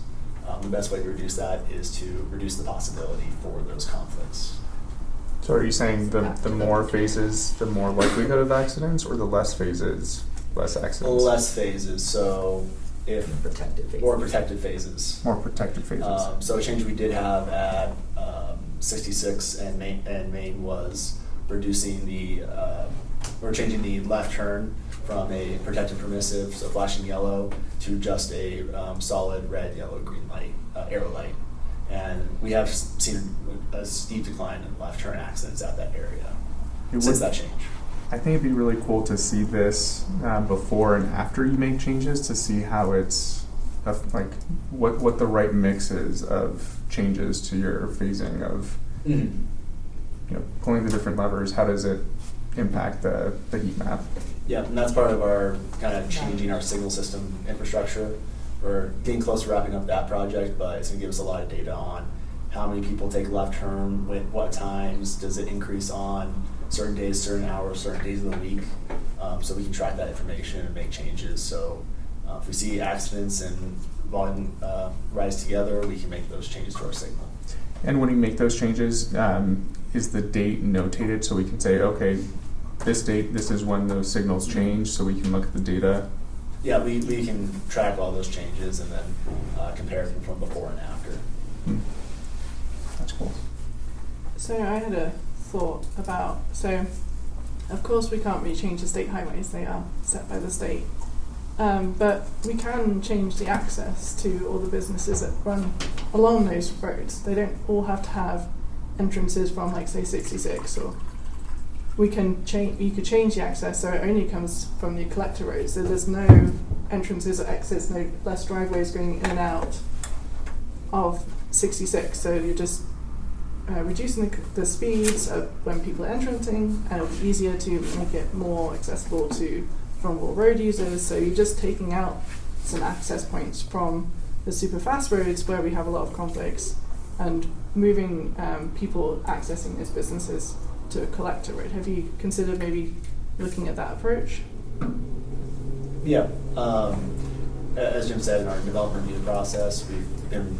The best way to reduce that is to reduce the possibility for those conflicts. So are you saying the more phases, the more likelihood of accidents, or the less phases, less accidents? Less phases. So if Protected phases. Or protected phases. More protected phases. So a change we did have at 66 and Main was reducing we're changing the left turn from a protected permissive, so flashing yellow, to just a solid red, yellow, green light, arrow light. And we have seen a steep decline in left turn accidents at that area since that change. I think it'd be really cool to see this before and after you make changes, to see how it's like what the right mix is of changes to your phasing of pulling the different levers. How does it impact the heat map? Yeah, and that's part of our kind of changing our signal system infrastructure. We're getting close to wrapping up that project, but it's going to give us a lot of data on how many people take left turn, what times, does it increase on certain days, certain hours, certain days of the week, so we can track that information and make changes. So if we see accidents and volume rise together, we can make those changes to our signal. And when you make those changes, is the date notated so we can say, okay, this date, this is when those signals change, so we can look at the data? Yeah, we can track all those changes and then compare them from before and after. That's cool. So I had a thought about, so of course we can't really change the state highways, they are set by the state. But we can change the access to all the businesses that run along those roads. They don't all have to have entrances from, like, say, 66, or we can change. You could change the access so it only comes from the collector roads. So there's no entrances or exits, no less driveways going in and out of 66. So you're just reducing the speeds of when people are entering, and it'll be easier to make it more accessible to vulnerable road users. So you're just taking out some access points from the super fast roads where we have a lot of conflicts, and moving people accessing those businesses to a collector road. Have you considered maybe looking at that approach? Yeah. As Jim said, in our development review process, we've been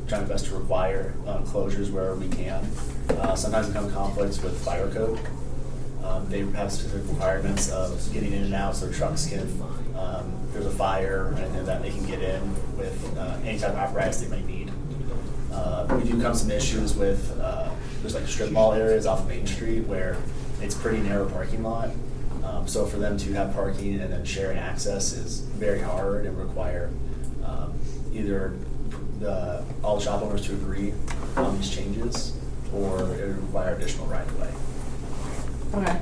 trying our best to require closures where we can. Sometimes we come in conflicts with fire code. They have specific requirements of getting in and out, so trucks can, if there's a fire or anything like that, they can get in with any type of apparatus they might need. We do come some issues with, there's like strip mall areas off Main Street where it's pretty narrow parking lot. So for them to have parking and then sharing access is very hard and require either all the shop owners to agree on these changes, or it would require additional right-of-way. Okay,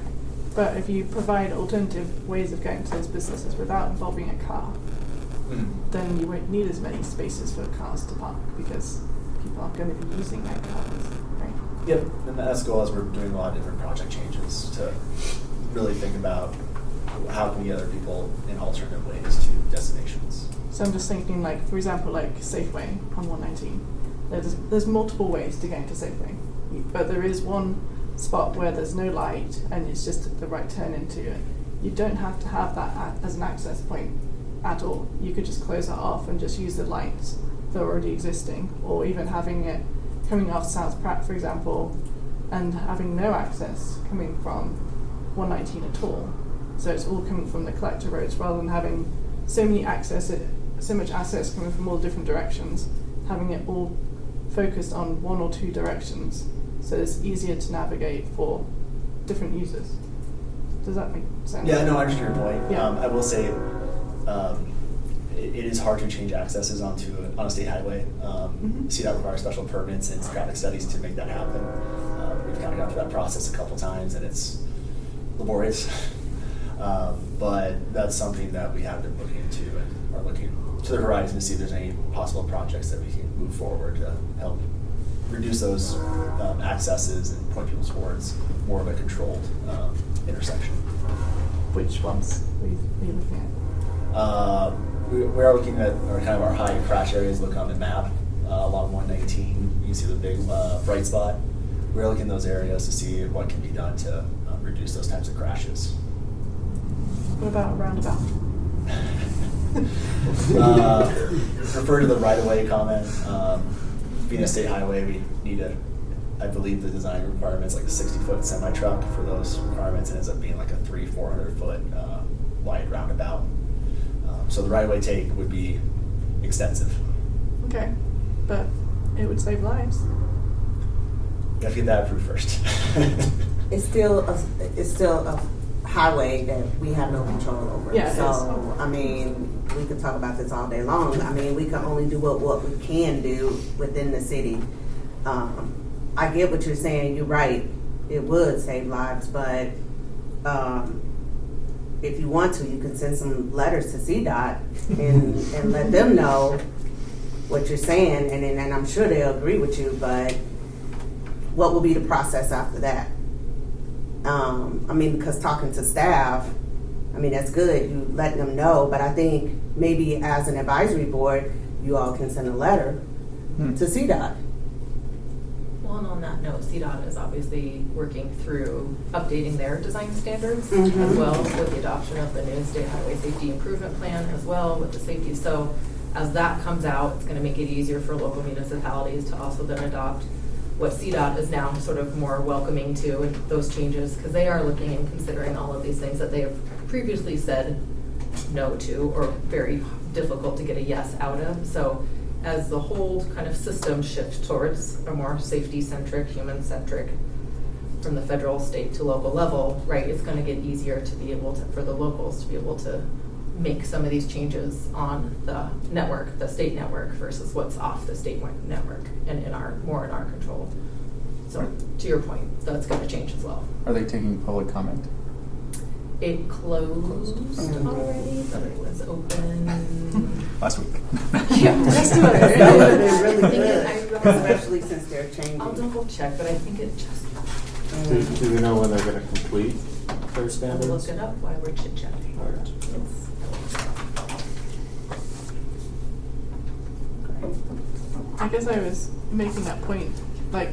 but if you provide alternative ways of getting to those businesses without involving a car, then you won't need as many spaces for cars to park because people are going to be using their cars, right? Yep, and that's the goal as we're doing a lot of different project changes to really think about how can we get other people in alternative ways to destinations. So I'm just thinking, like, for example, like Safeway on 119. There's multiple ways to get into Safeway, but there is one spot where there's no light and it's just the right turn into it. You don't have to have that as an access point at all. You could just close that off and just use the lights that are already existing, or even having it coming off South Pratt, for example, and having no access coming from 119 at all. So it's all coming from the collector roads rather than having so much access coming from all different directions, having it all focused on one or two directions, so it's easier to navigate for different users. Does that make sense? Yeah, no, I understand your point. Yeah. I will say it is hard to change accesses on a state highway. CDOT requires special permits and traffic studies to make that happen. We've kind of gone through that process a couple times, and it's laborious. But that's something that we have been looking into and are looking to the horizon to see if there's any possible projects that we can move forward to help reduce those accesses and point people towards more of a controlled intersection. Which ones are you looking at? We are looking at our high crash areas. Look on the map along 119. You can see the big bright spot. We're looking at those areas to see what can be done to reduce those types of crashes. What about a roundabout? Refer to the right-of-way comment. Being a state highway, we need I believe the design requirements like a 60-foot semi-truck for those requirements, and ends up being like a 300-400 foot wide roundabout. So the right-of-way take would be extensive. Okay, but it would save lives. You have to get that approved first. It's still a highway that we have no control over. Yeah, so I mean, we could talk about this all day long. I mean, we can only do what we can do within the city. I get what you're saying. You're right. It would save lives, but if you want to, you can send some letters to CDOT and let them know what you're saying, and I'm sure they'll agree with you, but what will be the process after that? Because talking to staff, that's good, you letting them know, but I think maybe as an advisory board, you all can send a letter to CDOT. Well, and on that note, CDOT is obviously working through updating their design standards as well with the adoption of the new State Highway Safety Improvement Plan as well with the safety. So as that comes out, it's going to make it easier for local municipalities to also then adopt what CDOT is now sort of more welcoming to and those changes, because they are looking and considering all of these things that they have previously said no to or very difficult to get a yes out of. So as the whole kind of system shifts towards a more safety-centric, human-centric, from the federal, state to local level, right, it's going to get easier to be able to, for the locals to be able to make some of these changes on the network, the state network, versus what's off the state network and more in our control. So to your point, that's going to change as well. Are they taking public comment? It closed already, but it was open last week. Yeah, let's do it. That would have been really good, especially since they're changing. I'll double check, but I think it just. Do we know when they're going to complete their standards? I'll look it up while we're chit chatting. All right. I guess I was making that point, like,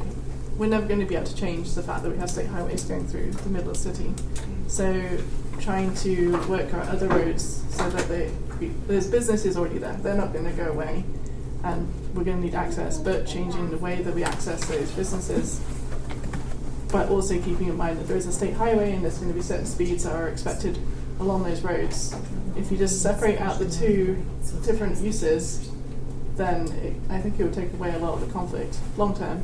we're never going to be able to change the fact that we have state highways going through the middle of the city. So trying to work our other roads so that there's businesses already there. They're not going to go away, and we're going to need access, but changing the way that we access those businesses, but also keeping in mind that there is a state highway and there's going to be certain speeds that are expected along those roads. If you just separate out the two different uses, then I think it would take away a lot of the conflict long term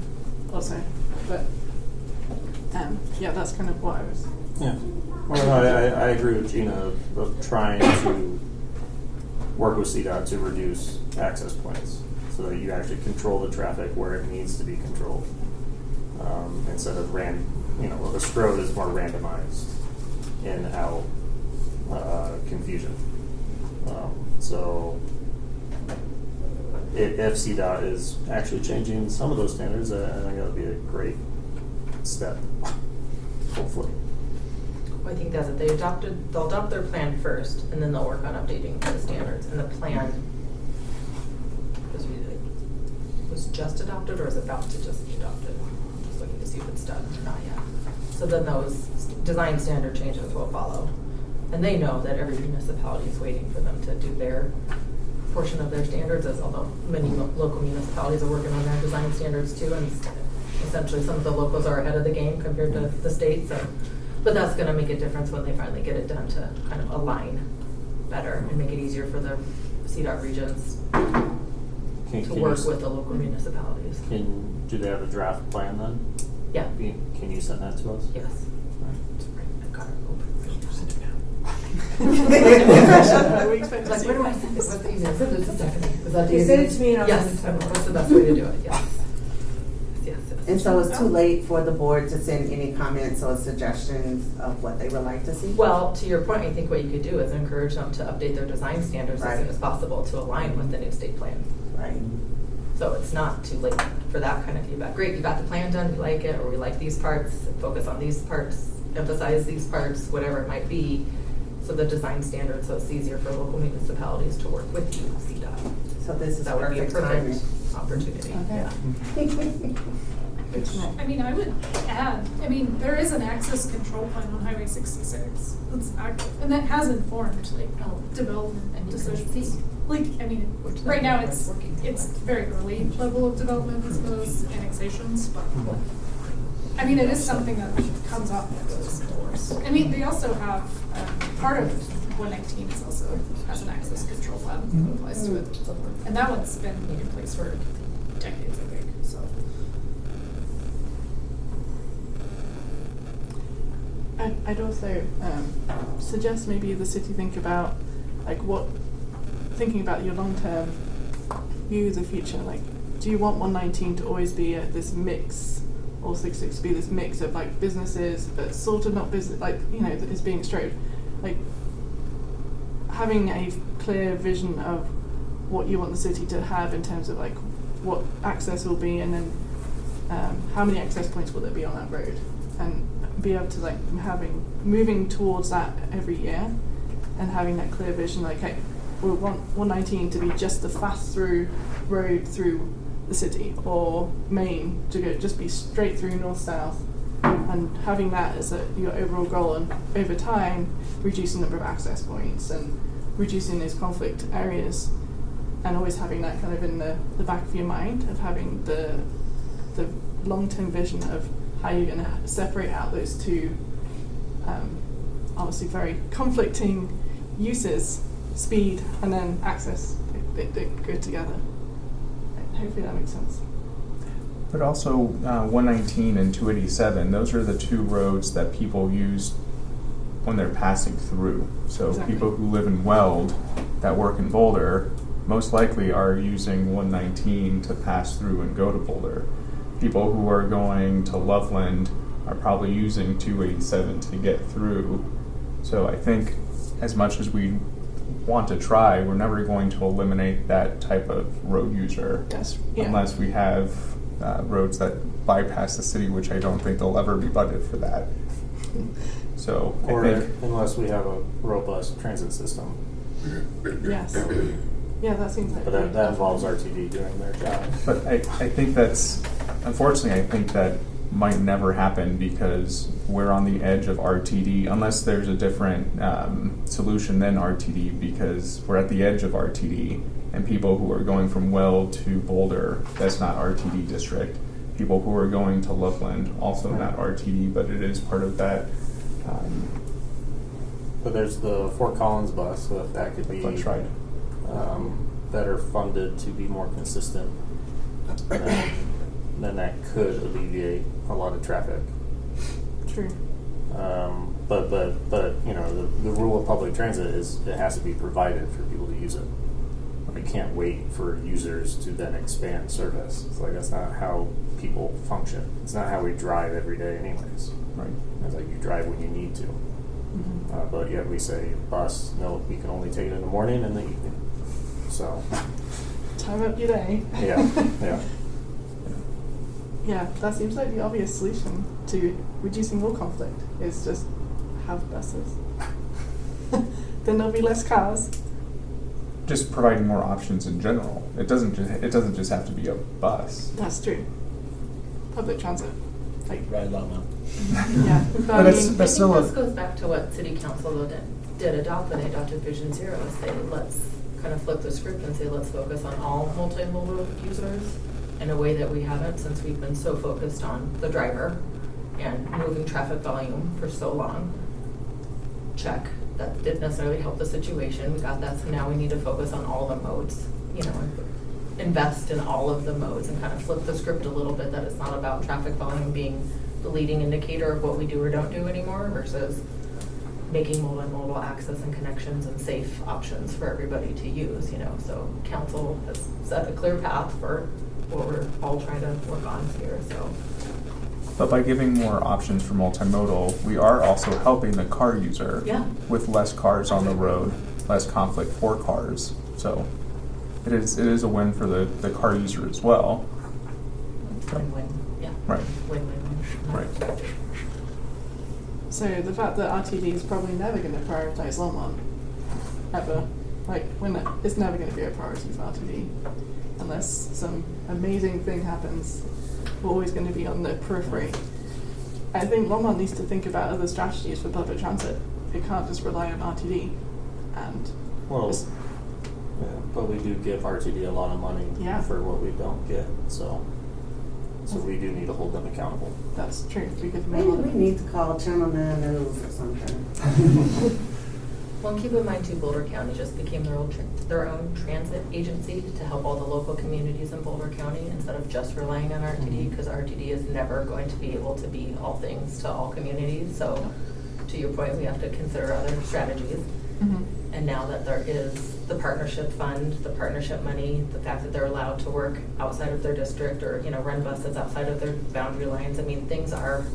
also. But yeah, that's kind of what I was. Yeah. Well, no, I agree with Gina of trying to work with CDOT to reduce access points so that you actually control the traffic where it needs to be controlled. Instead of the road is more randomized in out confusion. So if CDOT is actually changing some of those standards, I think that would be a great step, hopefully. I think that's it. They'll adopt their plan first, and then they'll work on updating the standards. And the plan was just adopted, or is about to just be adopted? I'm just looking to see if it's done or not yet. So then those design standard changes will follow. And they know that every municipality is waiting for them to do their portion of their standards, although many local municipalities are working on their design standards too, and essentially some of the locals are ahead of the game compared to the state. So, but that's going to make a difference when they finally get it done to kind of align better and make it easier for the CDOT regions to work with the local municipalities. Do they have a draft plan then? Yeah. Can you send that to us? Yes. Right. I got it open. We expect to Like, see where do I send this? What's the easiest? Send it to Stephanie. Is that the You easiest? send it to me and I'll Yes. send it to her. What's the best way to do it? Yes. Yes. And so it's too late for the board to send any comments or suggestions of what they would like to see? Well, to your point, I think what you could do is encourage them to update their design standards as soon as possible to align with the new state plan. Right. So it's not too late for that kind of feedback. Great, you got the plan done, we like it, or we like these parts, focus on these parts, emphasize these parts, whatever it might be. So the design standards, so it's easier for local municipalities to work with you, CDOT. So this is That would be a perfect timing. perfect opportunity. Okay. Good to know. I mean, I would add, there is an access control plan on Highway 66 that's active, and that has informed, development decisions. Right now it's very early level of development as those annexations, but, it is something that comes up with those doors. They also have, part of 119 is also has an access control plan that applies to it. And that one's been in place for decades, I think, so. I'd also suggest maybe the city think about thinking about your long-term view of the future. Do you want 119 to always be this mix, or 66 to be this mix of businesses, but sort of not business, is being straight? having a clear vision of what you want the city to have in terms of like what access will be, and then how many access points will there be on that road, and be able to like moving towards that every year, and having that clear vision like, hey, we want 119 to be just the fast through road through the city, or Main to go just be straight through north-south, and having that as your overall goal, and over time reducing the number of access points and reducing those conflict areas, and always having that kind of in the back of your mind of having the long-term vision of how you're going to separate out those two obviously very conflicting uses, speed and then access. They go together. Hopefully that makes sense. But also 119 and 287, those are the two roads that people use when they're passing through. So Exactly. people who live in Weld that work in Boulder most likely are using 119 to pass through and go to Boulder. People who are going to Loveland are probably using 287 to get through. So I think as much as we want to try, we're never going to eliminate that type of road user unless we have roads that bypass the city, which I don't think they'll ever be budgeted for that. So Or I think unless we have a robust transit system. Yes. Yeah, that seems like. But that involves RTD doing their job. But I think that's, unfortunately, I think that might never happen because we're on the edge of RTD, unless there's a different solution than RTD, because we're at the edge of RTD, and people who are going from Weld to Boulder, that's not RTD district. People who are going to Loveland, also not RTD, but it is part of that. But there's the Fort Collins bus, so if that could be That's right. better funded to be more consistent, then that could alleviate a lot of traffic. True. But you know, the rule of public transit is it has to be provided for people to use it. We can't wait for users to then expand service. It's like that's not how people function. It's not how we drive every day anyways. Right. It's like you drive when you need to. Mm-hmm. But yet we say bus, no, we can only take it in the morning and the evening. So Time up your day. yeah. Yeah, that seems like the obvious solution to reducing all conflict is just have buses. Then there'll be less cars. Just providing more options in general. It doesn't just have to be a bus. That's true. Public transit. Like, Ride Longmont. yeah. But I that's- mean, that's still I a- think this goes back to what City Council though did adopt when they adopted Vision Zero, is say, let's kind of flip the script and say, let's focus on all multimodal users in a way that we haven't, since we've been so focused on the driver and moving traffic volume for so long. Check. That didn't necessarily help the situation. We got that, so now we need to focus on all the modes, you know, and invest in all of the modes and kind of flip the script a little bit, that it's not about traffic volume being the leading indicator of what we do or don't do anymore versus making multimodal access and connections and safe options for everybody to use, you know. So council has set a clear path for what we're all trying to work on here, so. But by giving more options for multimodal, we are also helping the car user with less cars on the road, less conflict for cars. So it is a win for the car user as well. Win-win, yeah. Right. Win-win. Right. so the fact that RTD is probably never going to prioritize Longmont, ever. Like, it's never going to be a priority for RTD. Unless some amazing thing happens, we're always going to be on the periphery. I think Longmont needs to think about other strategies for public transit. It can't just rely on RTD. And Well, yeah, but we do give RTD a lot of money for what we don't get, so we do need to hold them accountable. that's true. We give them a Maybe lot we of need to call Channel 9 News or something. Well, and keep in mind too, Boulder County just became their own transit agency to help all the local communities in Boulder County instead of just relying on RTD, because RTD is never going to be able to be all things to all communities. So to your point, we have to consider other strategies. Mm-hmm. And now that there is the partnership fund, the partnership money, the fact that they're allowed to work outside of their district or, you know, run buses outside of their boundary lines, I mean, things are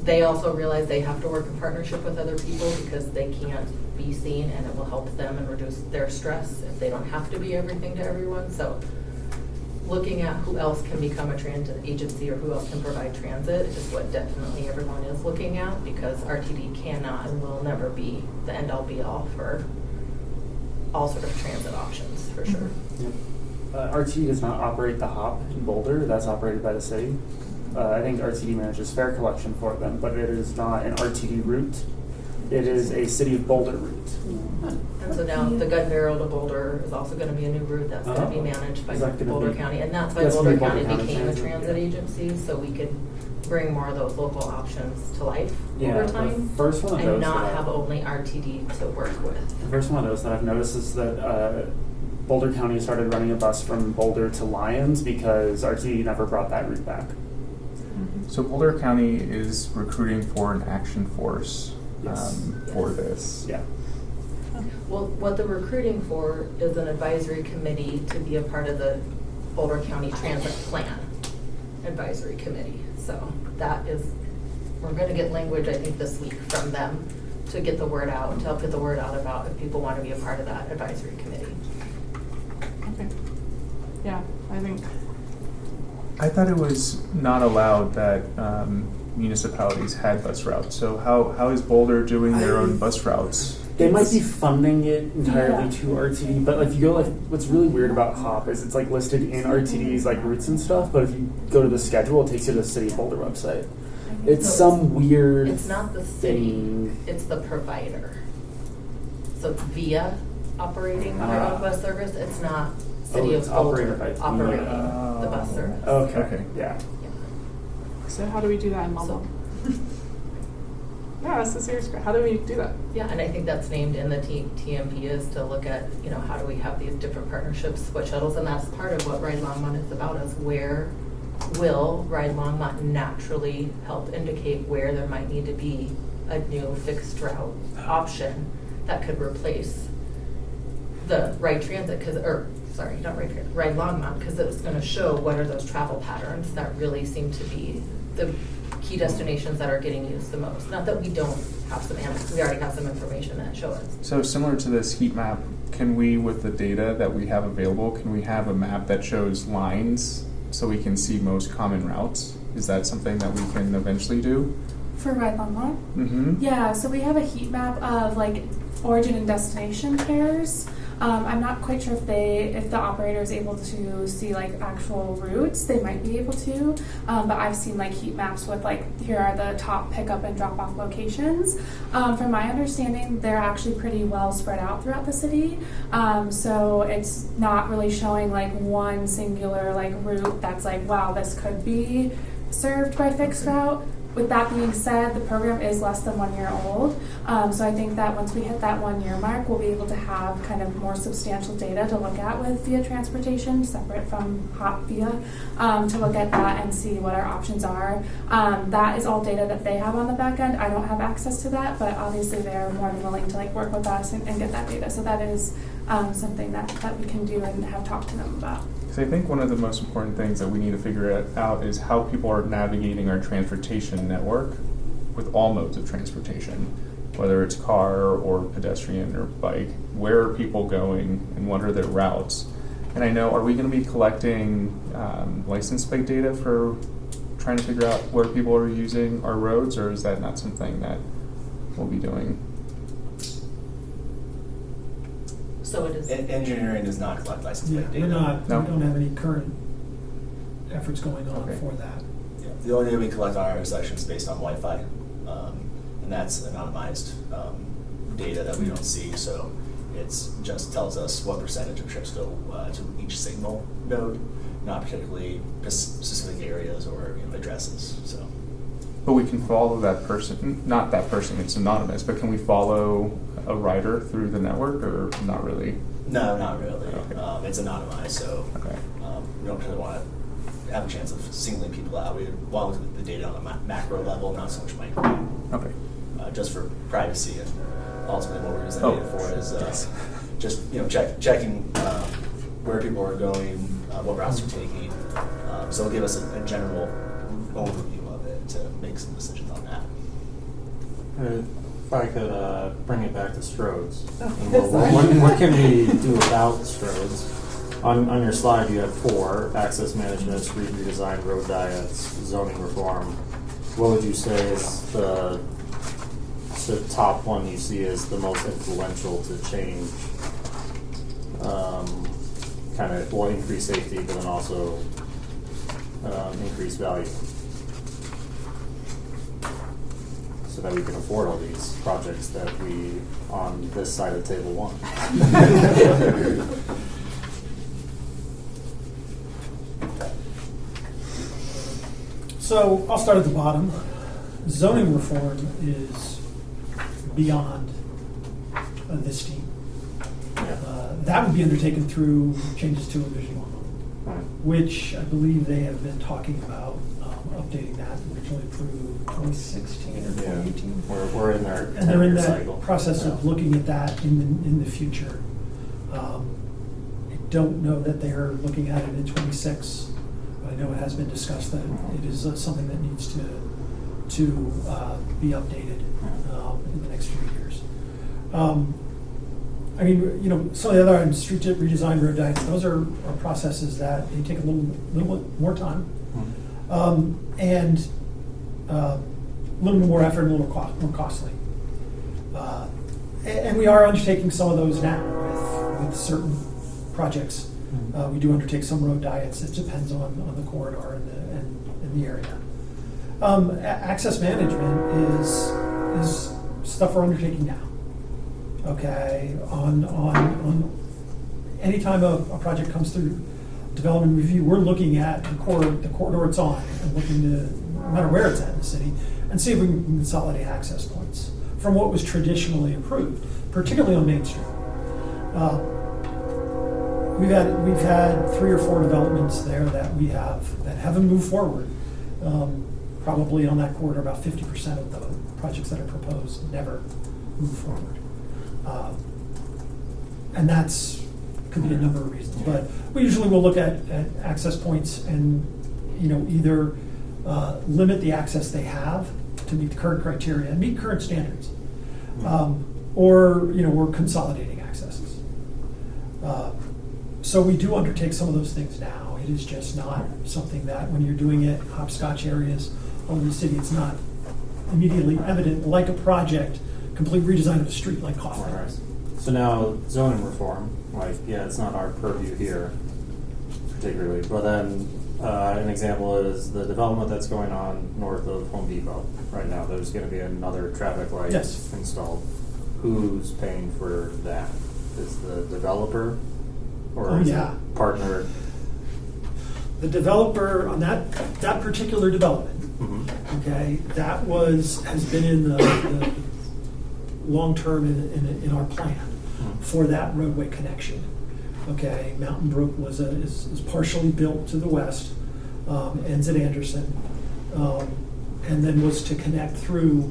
they also realize they have to work in partnership with other people because they can't be seen, and it will help them and reduce their stress if they don't have to be everything to everyone. So looking at who else can become a transit agency or who else can provide transit is what definitely everyone is looking at, because RTD cannot and will never be the end-all be-all for all sort of transit options, for sure. Yep. RTD does not operate the hop in Boulder. That's operated by the city. I think RTD manages fare collection for them, but it is not an RTD route. It is a City of Boulder route. And so now the Gun Barrel to Boulder is also going to be a new route that's going to be managed by Is that gonna Boulder be- County. And that's why That's Boulder gonna be County Boulder County became a Transit, transit yeah. agency, so we could bring more of those local options to life Yeah, over the time. first one of and those not that I- have only RTD to work with. The first one of those that I've noticed is that Boulder County started running a bus from Boulder to Lyons because RTD never brought that route back. So Boulder County is recruiting for an action force Yes. for this. Yeah. Well, what they're recruiting for is an advisory committee to be a part of the Boulder County Transit Plan Advisory Committee. So that is, we're going to get language, I think, this week from them to get the word out, to help get the word out about if people want to be a part of that advisory committee. Okay. Yeah, I think. I thought it was not allowed that municipalities had bus routes. So how is Boulder doing their own bus routes? They might be funding it entirely Yeah. to RTD, but if you go, what's really weird about HOP is it's like listed in RTD's like routes and stuff, but if you go to the schedule, it takes you to the City of Boulder website. It's So some weird It's not the city, thing. it's the provider. So it's VIA operating their own bus service. It's not City it's of Boulder operated by VIA. operating the bus service. Okay. Yeah. So how do we do that in So- Longmont? Yeah, that's a serious question. How do we do that? Yeah, and I think that's named in the TMP is to look at, how do we have these different partnerships, what shuttles, and that's part of what Ride Longmont is about, is where will Ride Longmont naturally help indicate where there might need to be a new fixed route option that could replace the Ride Transit, Ride Longmont, because it's going to show what are those travel patterns that really seem to be the key destinations that are getting used the most. Not that we don't have some we already have some information that show us. So similar to this heat map, can we, with the data that we have available, can we have a map that shows lines so we can see most common routes? Is that something that we can eventually do? For Ride Longmont? Mm-hmm. Yeah, so we have a heat map of like origin and destination pairs. I'm not quite sure if the operator is able to see like actual routes. They might be able to, but I've seen like heat maps with like, here are the top pickup and drop off locations. From my understanding, they're actually pretty well spread out throughout the city. So it's not really showing like one singular like route that's like, wow, this could be served by fixed route. With that being said, the program is less than 1 year old. So I think that once we hit that 1 year mark, we'll be able to have kind of more substantial data to look at with VIA transportation, separate from HOP VIA, to look at that and see what our options are. That is all data that they have on the back end. I don't have access to that, but obviously they're more than willing to like work with us and get that data. So that is something that we can do and have talked to them about. So I think one of the most important things that we need to figure out is how people are navigating our transportation network with all modes of transportation, whether it's car or pedestrian or bike. Where are people going and what are their routes? And I know, are we going to be collecting license plate data for trying to figure out where people are using our roads, or is that not something that we'll be doing? So it is. Engineering does not collect license plate data. We No? don't have any current efforts going on Okay. for that. Yeah. The only data we collect on our intersection is based on Wi-Fi, and that's anonymized data that we don't see. So it's just tells us what percentage of trips go to each signal node, not particularly specific areas or addresses. So. But we can follow that person, not that person, it's anonymous, but can we follow a rider through the network or not really? No, not really. Okay. It's anonymized, so Okay. we don't really want to have a chance of singling people out. We want to look at the data on a macro level, not so much micro. Okay. Just for privacy, and ultimately what we're using Oh, data for is yes. just checking where people are going, what routes they're taking. So it'll give us a general overview of it. to make some decisions on that. If I could bring it back to Strodes. sorry. What can we do about Strodes? On your slide, you have 4: access management, street redesign, road diets, zoning reform. What would you say is the top one you see as the most influential to change, kind of, well, increase safety, but then also increase value? So that we can afford all these projects that we, on this side of the table, want. So I'll start at the bottom. Zoning reform is beyond this team. That would be undertaken through changes to Envision Longmont, which I believe they have been talking about updating that, originally approved 2016 or 2018. We're in their And they're in 10-year that cycle. process of looking at that in the future. I don't know that they're looking at it in 26. I know it has been discussed that it is something that needs to be updated in the next few years. I mean, you know, some of the other items, street redesign, road diets, those are processes that they take a little bit more time, and a little bit more effort, and a little more costly. And we are undertaking some of those now with certain projects. We do undertake some road diets. It depends on the corridor and the area. Access management is stuff we're undertaking now. Okay, on any time a project comes through development review, we're looking at the corridor it's on, and looking to, no matter where it's at in the city, and see if we can consolidate access points from what was traditionally approved, particularly on Main Street. We've had 3 or 4 developments there that haven't moved forward. Probably on that corridor, about 50% of the projects that are proposed never move forward. And that's could be a number of reasons, but we usually will look at access points and, you know, either limit the access they have to meet the current criteria and meet current standards, or, you know, we're consolidating accesses. So we do undertake some of those things now. It is just not something that when you're doing it hopscotch areas all over the city, it's not immediately evident like a project, complete redesign of a street like Kaufman. Right. So now zoning reform, like, yeah, it's not our purview here particularly, but then an example is the development that's going on north of Home Depot right now. There's going to be another traffic light installed. Who's paying for that? Is the developer, or is it partner? The developer on that particular development, okay, that has been in the long term in our plan for that roadway connection. Okay, Mountain Brook is partially built to the west, ends at Anderson, and then was to connect through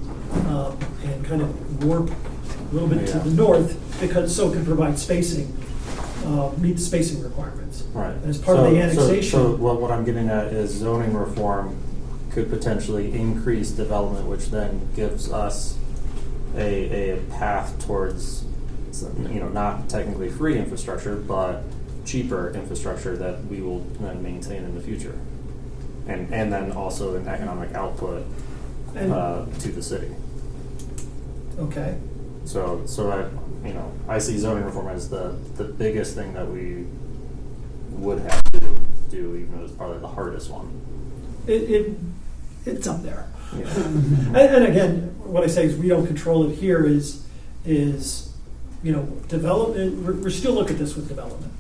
and kind of warp a little bit to the north, because so it could provide spacing, meet the spacing requirements. Right. As part of the annexation. So what I'm getting at is zoning reform could potentially increase development, which then gives us a path towards, you know, not technically free infrastructure, but cheaper infrastructure that we will then maintain in the future, and then also an economic output to the city. Okay. So I see zoning reform as the biggest thing that we would have to do, even though it's probably the hardest one. It's up there. Yeah. And again, what I say is we don't control it here. Is you know, development. We're still looking at this with development.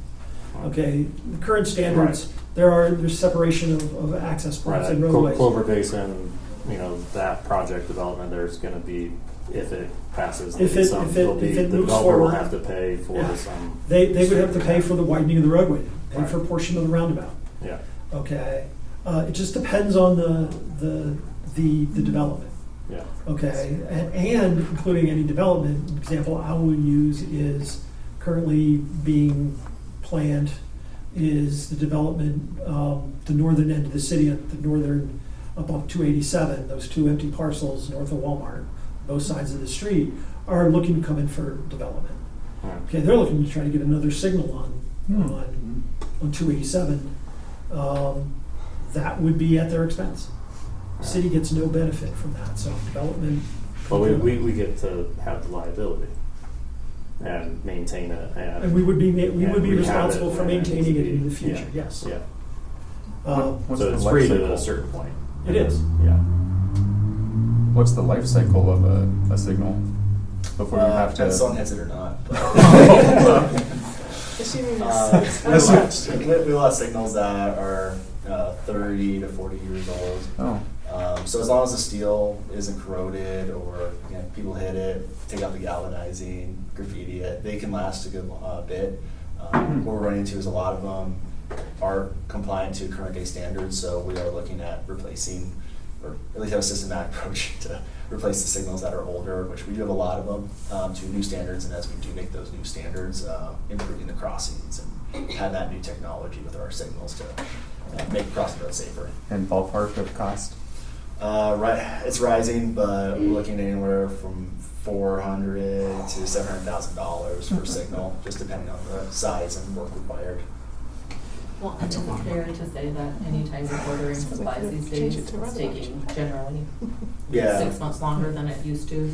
Okay, the current standards. Right. There's separation of access points Right. and roadways. Clover Basin, you know, that project development. There's going to be, if it passes, If it moves the developer forward, will have to pay for some. They would have to pay for the widening of the roadway, pay for a portion of the roundabout. Yeah. Okay, it just depends on the development. Yeah. Okay, and including any development. Example I will use is currently being planned is the development, the northern end of the city, at the northern up on 287, those two empty parcels north of Walmart, both sides of the street, are looking to come in for development. Okay, they're looking to try to get another signal on 287. That would be at their expense. The city gets no benefit from that, so development. Well, we get to have the liability and maintain it, And we would be rehab responsible it for when it maintaining needs it to in be. the future. Yeah. Yes. Yeah. What's So the it's life free cycle? to a certain point. It is. Yeah. What's the life cycle of a signal before you have to? Depends if someone hits it or not. But Assuming we will have signals that are 30 to 40 years old. Oh. So as long as the steel isn't corroded or people hit it, take out the galvanizing, graffiti it, they can last a good bit. What we're running into is a lot of them are compliant to current day standards, so we are looking at replacing, or at least have a systematic approach to replace the signals that are older, which we do have a lot of them, to new standards, and as we do make those new standards, improving the crossings and have that new technology with our signals to make crossing roads safer. And ballpark of cost? Right, it's rising, but we're looking at anywhere from $400,000 to $700,000 per signal, just depending on the size and work required. Well, and is it fair to say that anytime you're ordering supplies these days, it's taking generally 6 months longer than it used to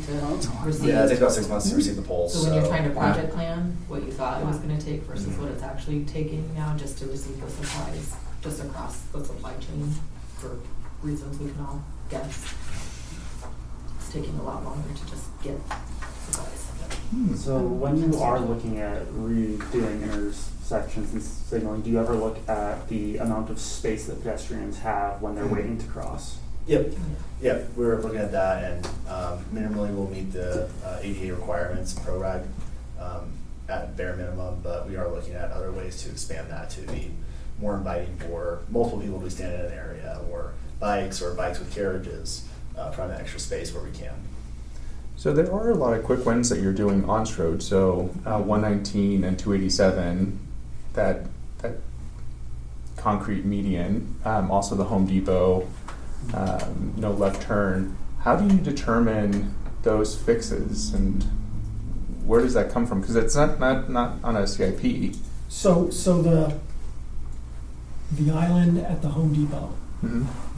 receive? Yeah, it takes about 6 months to receive the polls. So when you're trying to project plan what you thought it was gonna take versus what it's actually taking now just to receive the supplies, just across the supply chain for reasons we can all guess. It's taking a lot longer to just get supplies. So when you are looking at redoing intersections and signaling, do you ever look at the amount of space that pedestrians have when they're waiting to cross? Yep, we're looking at that, and minimally we'll meet the ADA requirements and ProRag at bare minimum, but we are looking at other ways to expand that to be more inviting for multiple people to be standing in an area, or bikes with carriages, provide that extra space where we can. So there are a lot of quick wins that you're doing on Strode. So 119 and 287, that concrete median, also the Home Depot, no left turn. How do you determine those fixes, and where does that come from? Because it's not on a CIP. So the island at the Home Depot,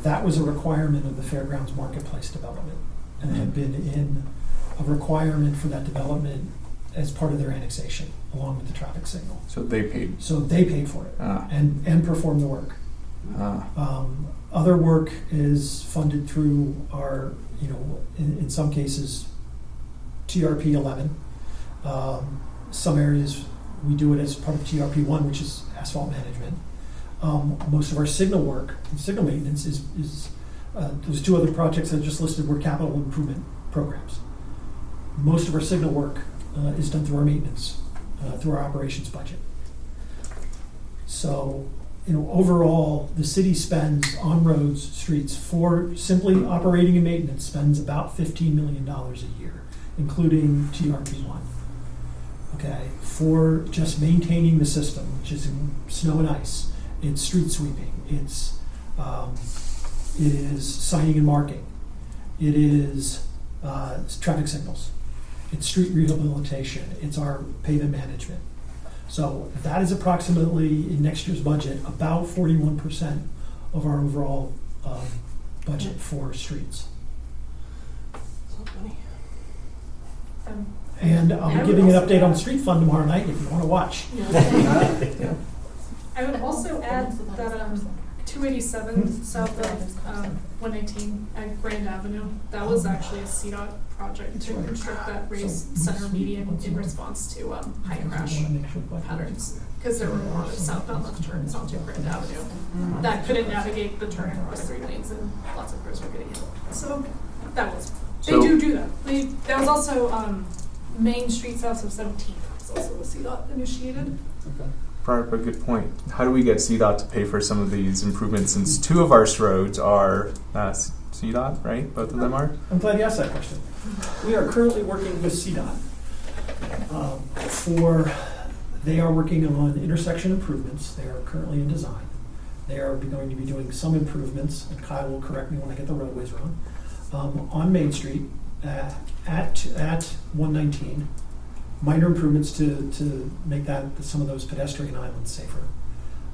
that was a requirement of the Fairgrounds Marketplace development, and had been in a requirement for that development as part of their annexation, along with the traffic signal. So they paid. So they paid for it and performed the work. Other work is funded through our, in some cases, TRP 11. Some areas we do it as part of TRP 1, which is asphalt management. Most of our signal work and signal maintenance is those two other projects I just listed were capital improvement programs. Most of our signal work is done through our maintenance, through our operations budget. So, overall, the city spends on roads, streets, for simply operating and maintenance, spends about $15 million a year, including TRP1. Okay, for just maintaining the system, which is in snow and ice. It's street sweeping. It is signing and marking. It is traffic signals. It's street rehabilitation. It's our pavement management. So that is approximately, in next year's budget, about 41% of our overall budget for streets. And I'll be giving an update on the street fund tomorrow night if you want to watch. I would also add that 287 south of 119 at Grand Avenue, that was actually a CDOT project to construct that raised center median in response to high crash patterns, because there were a lot of southbound left turns onto Grand Avenue that couldn't navigate the turn across 3 lanes, and lots of cars were getting hit. So that was, they do that. That was also Main Street south of 17th, was also a CDOT initiated. Okay. Brought up a good point. How do we get CDOT to pay for some of these improvements, since 2 of our roads are CDOT, right? Both of them are? I'm glad you asked that question. We are currently working with CDOT they are working on intersection improvements. They are currently in design. They are going to be doing some improvements, and Kyle will correct me when I get the roadways wrong, on Main Street at 119. Minor improvements to make that some of those pedestrian islands safer.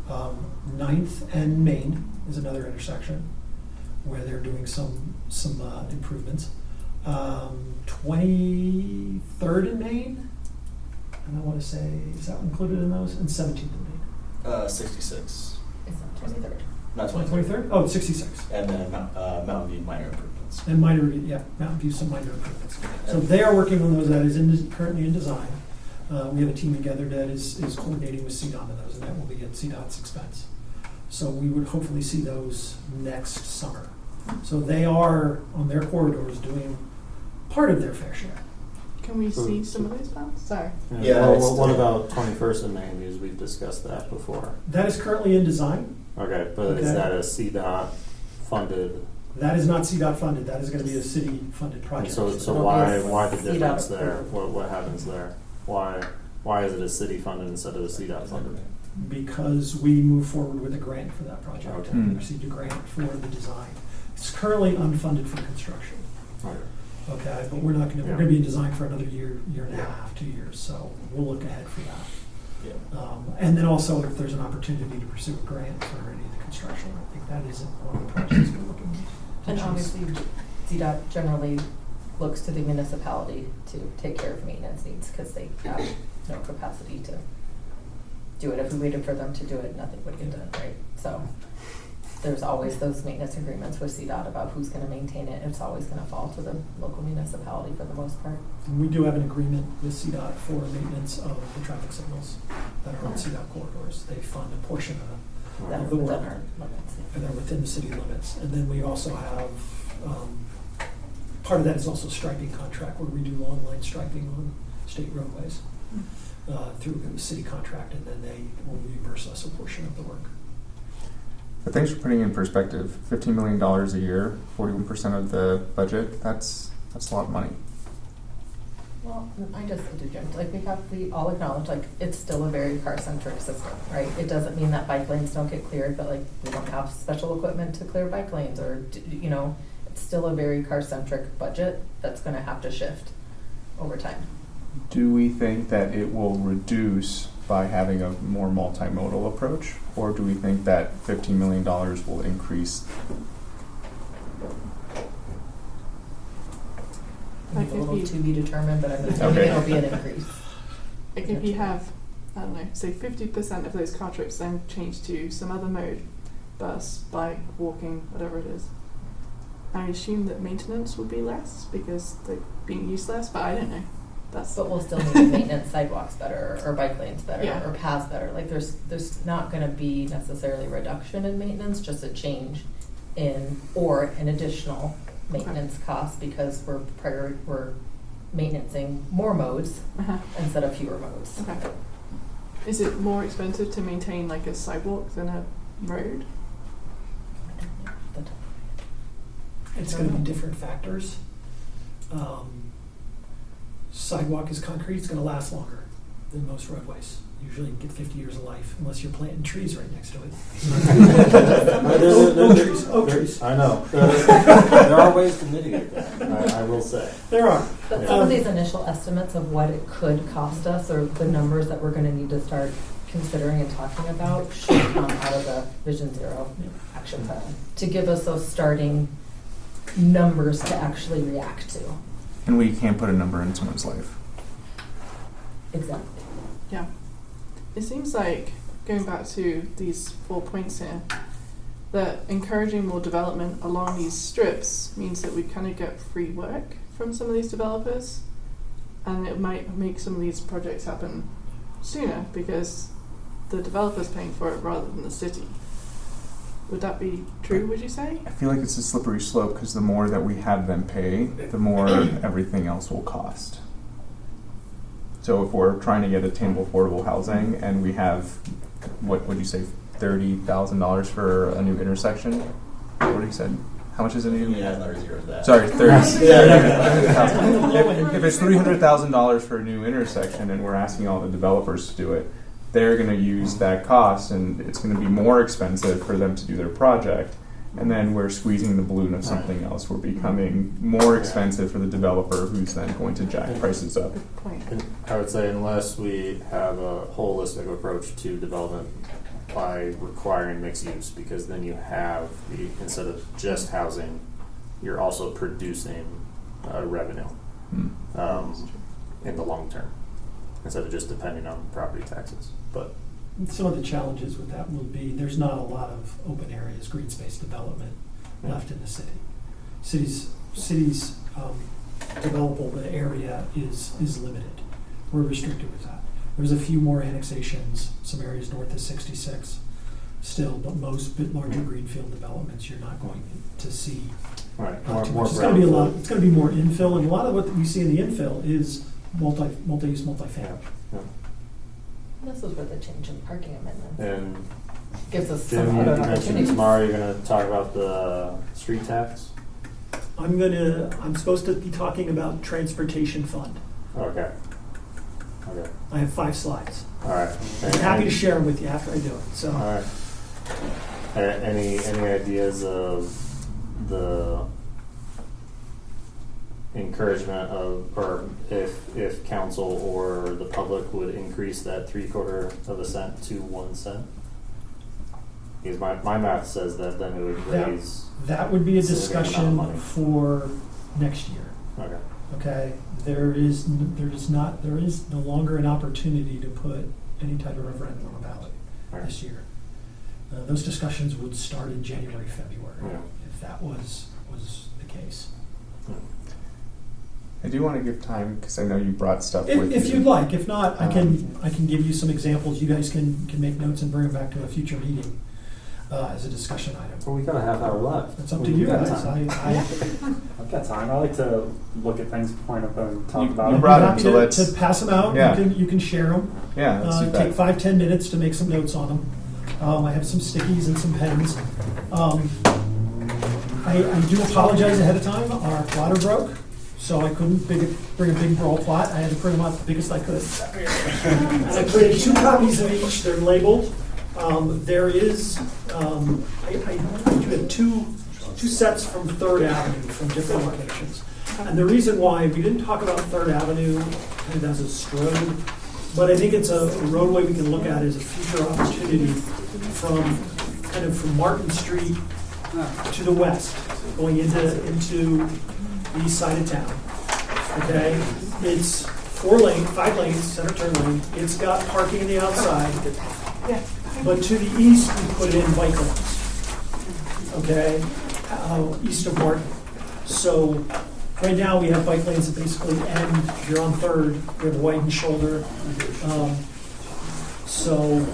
9th and Main is another intersection where they're doing some improvements. 23rd and Main, and I want to say, is that included in those? And 17th and Main. 66. It's not 23rd. Not 23rd? Oh, 66. And then Mountain View minor improvements. And Mountain View, some minor improvements. So they are working on those. That is currently in design. We have a team together that is coordinating with CDOT on those, and that will be at CDOT's expense. So we would hopefully see those next summer. So they are, on their corridors, doing part of their fair share. Can we see some of those plans? Sorry. Yeah, Well, what about 21st and Main? Because we've discussed that before. That is currently in design. Okay, but is Okay. that a CDOT funded? That is not CDOT funded. That is going to be a city-funded And project. so It'll why be a the CDOT difference there? approved. What happens there? Why is it a city funded instead of a CDOT funded? Because we move forward with a grant for that project. Okay. We received a grant for the design. It's currently unfunded for construction. Okay. Okay, but we're not going to. Yeah. We're going to be in design for another year and a half, 2 years. So we'll look ahead for that. Yeah. And then also, if there's an opportunity to pursue a grant for any of the construction, I think that isn't one of the projects we're looking to And choose. obviously, CDOT generally looks to the municipality to take care of maintenance needs because they have no capacity to do it. If we waited for them to do it, nothing would get done, right? So there's always those maintenance agreements with CDOT about who's going to maintain it. It's always going to fall to the local municipality for the most part. And we do have an agreement with CDOT for maintenance of the traffic signals that are on CDOT corridors. They fund a portion That of are the within work, our limits. and they're within the city limits. And then we also have, part of that is also striping contract, where we do long line striping on state roadways through a city contract, and then they will reimburse us a portion of the work. But thanks for putting in perspective. $15 million a year, 41% of the budget. That's a lot of money. Well, I just do, Jim, like we all acknowledge, like, it's still a very car-centric system, right? It doesn't mean that bike lanes don't get cleared, but like, we don't have special equipment to clear bike lanes or, you know, it's still a very car-centric budget that's gonna have to shift over time. Do we think that it will reduce by having a more multimodal approach? Or do we think that $15 million will increase? Like It's a if little you- to be determined, but I'm assuming Okay. it'll be an increase. Like if you have, I don't know, say 50% of those car trips then change to some other mode, bus, bike, walking, whatever it is. I assume that maintenance will be less because they're being used less, but I don't know. That's But we'll still need to maintenance sidewalks better, or bike lanes better, Yeah. or paths better. Like, there's not gonna be necessarily reduction in maintenance, just a change in, or an additional maintenance cost because we're maintaining more modes Uh-huh. instead of fewer modes. Okay. Is it more expensive to maintain like a sidewalk than a road? It's going to be different factors. Sidewalk is concrete, it's going to last longer than most roadways. Usually you get 50 years of life, unless you're planting trees right next to it. Oak trees. I know. There are ways to mitigate that, I will say. There are. But some of these initial estimates of what it could cost us, or the numbers that we're gonna need to start considering and talking about, should come out of the Vision Zero action plan, to give us those starting numbers to actually react to. And we can't put a number in someone's life. Exactly. Yeah. It seems like, going back to these 4 points here, that encouraging more development along these strips means that we kind of get free work from some of these developers, and it might make some of these projects happen sooner because the developer's paying for it rather than the city. Would that be true, would you say? I feel like it's a slippery slope because the more that we have them pay, the more everything else will cost. So if we're trying to get attainable affordable housing and we have, what would you say, $30,000 for a new intersection? What did you said? How much is a new? Yeah, another zero to that. Sorry, 30. Yeah. If it's $300,000 for a new intersection and we're asking all the developers to do it, they're going to use that cost, and it's going to be more expensive for them to do their project. And then we're squeezing the balloon of something else. We're becoming more expensive for the developer, who's then going to jack prices up. Good point. And I would say unless we have a holistic approach to development by requiring mixed use, because then you have the, instead of just housing, you're also producing revenue in the long term, instead of just depending on property taxes. But Some of the challenges with that will be, there's not a lot of open areas, green space development left in the city. Cities developable area is limited. We're restricted with that. There's a few more annexations, some areas north of 66 still, but most larger greenfield developments you're not going to see. right, Too more much. It's going to be a lot. brownfield. It's going to be more infill, and a lot of what we see in the infill is multi-use, multifamily. Yeah. This is where the change in parking amendment And gives us Jim, some you other mentioned opportunities. tomorrow you're going to talk about the street tax. I'm supposed to be talking about transportation fund. Okay. Okay. I have 5 slides. All right. I'm happy to share them with you after I do it. So. All right. Any ideas of the encouragement of, or if council or the public would increase that 3/4 of a cent to 1 cent? Because my math says that then it would raise. That would be a significant amount of discussion money. for next year. Okay. Okay, there is no longer an opportunity to put any type of referendum on the ballot Right. this year. Those discussions would start in January, February, Yeah. if that was the case. I do want to give time, because I know you brought stuff with you. If you'd like, if not, I can give you some examples. You guys can make notes and bring them back to a future meeting as a discussion item. Well, we got a half hour left. It's up to you got guys. time. I've got time. I like to look at things, point up, and talk about you it. brought I'd be them, happy so to let's. pass them out. Yeah. You can share them. Yeah, let's do Take that. 5-10 minutes to make some notes on them. I have some stickies and some pens. I do apologize ahead of time. Our plotter broke, so I couldn't bring a big roll plot. I had to print them out the biggest I could. And I created 2 copies of each. They're labeled. There is, I do have two sets from 3rd Avenue from different locations. And the reason why we didn't talk about 3rd Avenue kind of as a stroad, but I think it's a roadway we can look at as a future opportunity from Martin Street to the west, going into the east side of town. Okay, it's 5 lanes, center turn lane. It's got parking on the outside, but to the east we put in bike lanes. Okay, east of Martin. So right now we have bike lanes that basically end. If you're on 3rd, we have a widened shoulder. So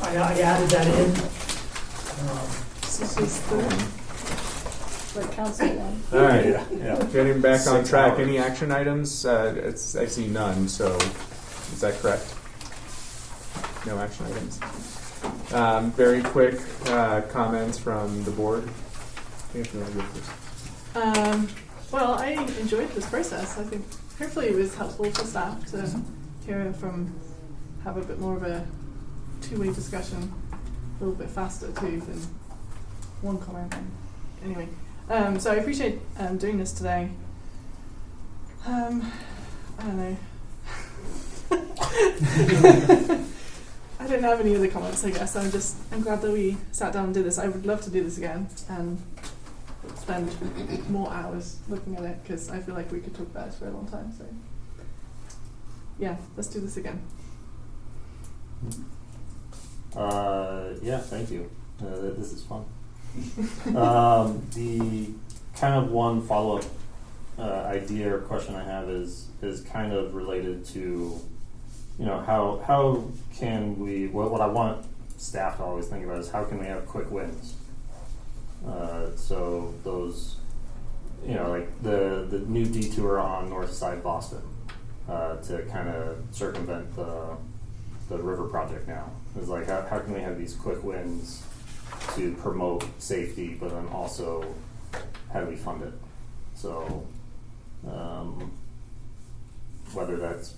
I added that in. This is the council one. All right. Yeah. Getting back on 6 track, hours. any action items? I see none, so is that correct? No action items. Very quick comments from the board. If you want to go first. Well, I enjoyed this process. I think hopefully it was helpful for staff to have a bit more of a 2-way discussion, a little bit faster too than one comment. Anyway, so I appreciate doing this today. I don't know. I don't have any other comments, I guess. I'm glad that we sat down and did this. I would love to do this again and spend more hours looking at it, because I feel like we could talk about it for a long time. So yeah, let's do this again. Yeah, thank you. This is fun. The kind of one follow-up idea or question I have is kind of related to, how can we, what I want staff to always think about is how can we have quick wins? So those, like the new detour on North Side Boston to kind of circumvent the river project now. Is like how can we have these quick wins to promote safety, but then also how do we fund it? So whether that's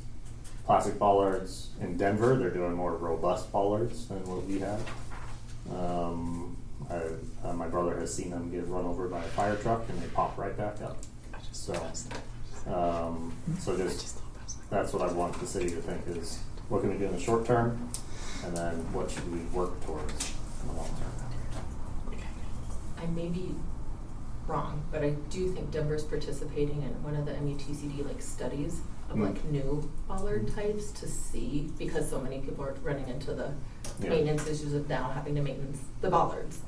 plastic bollards in Denver. They're doing more robust bollards than what we have. My brother has seen them get run over by a fire truck and they pop right back up. So just that's what I want the city to think is what can we do in the short term, and then what should we work towards in the long term. I may be wrong, but I do think Denver's participating in one of the MUTCD like studies of like new bollard types to see, because so many people are running into the maintenance issues of now having to maintenance the bollards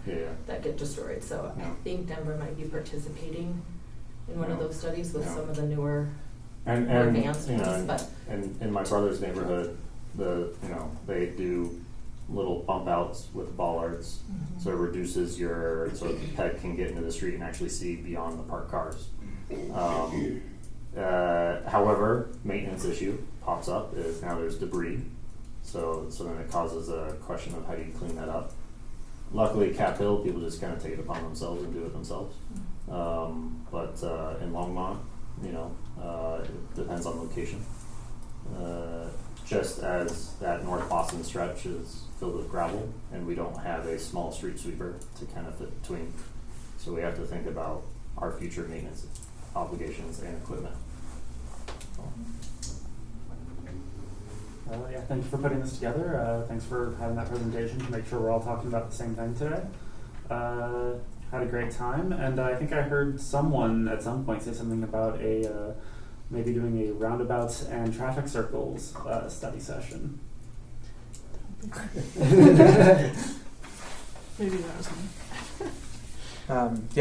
that get destroyed. So I think Denver might be participating in one of those studies with some of the newer and more advanced you know, ones. But and in my brother's neighborhood, they do little bump outs with bollards, so it reduces so the pet can get into the street and actually see beyond the parked cars. However, maintenance issue pops up is now there's debris, so then it causes a question of how do you clean that up. Luckily, Cap Hill, people just kind of take it upon themselves and do it themselves. But in Longmont, it depends on location. Just as that North Boston stretch is filled with gravel, and we don't have a small street sweeper to kind of fit between. So we have to think about our future maintenance obligations and equipment. Thanks for putting this together. Thanks for having that presentation to make sure we're all talking about the same thing today. Had a great time, and I think I heard someone at some point say something about maybe doing a roundabouts and traffic circles study session. Maybe that was me.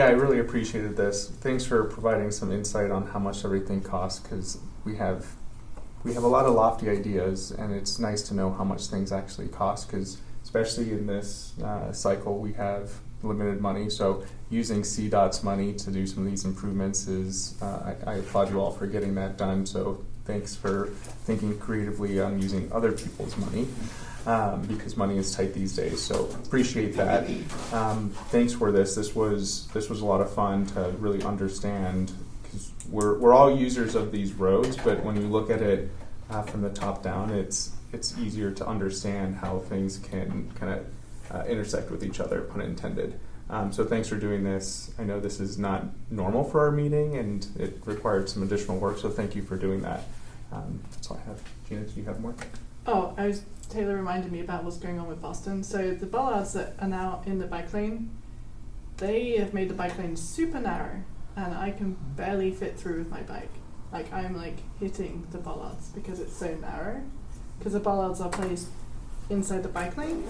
I really appreciated this. Thanks for providing some insight on how much everything costs, because we have a lot of lofty ideas, and it's nice to know how much things actually cost, because especially in this cycle we have limited money. So using CDOT's money to do some of these improvements is, I applaud you all for getting that done. So thanks for thinking creatively on using other people's money. Because money is tight these days, so appreciate that. Thanks for this. This was a lot of fun to really understand, because we're all users of these roads, but when you look at it from the top down, it's easier to understand how things can kind of intersect with each other, pun intended. So thanks for doing this. I know this is not normal for our meeting, and it required some additional work, so thank you for doing that. That's all I have. Gina, do you have more? Oh, Taylor reminded me about what's going on with Boston. So the bollards that are now in the bike lane, they have made the bike lane super narrow, and I can barely fit through with my bike. Like, I'm hitting the bollards because it's so narrow. Because the bollards are placed inside the bike lane,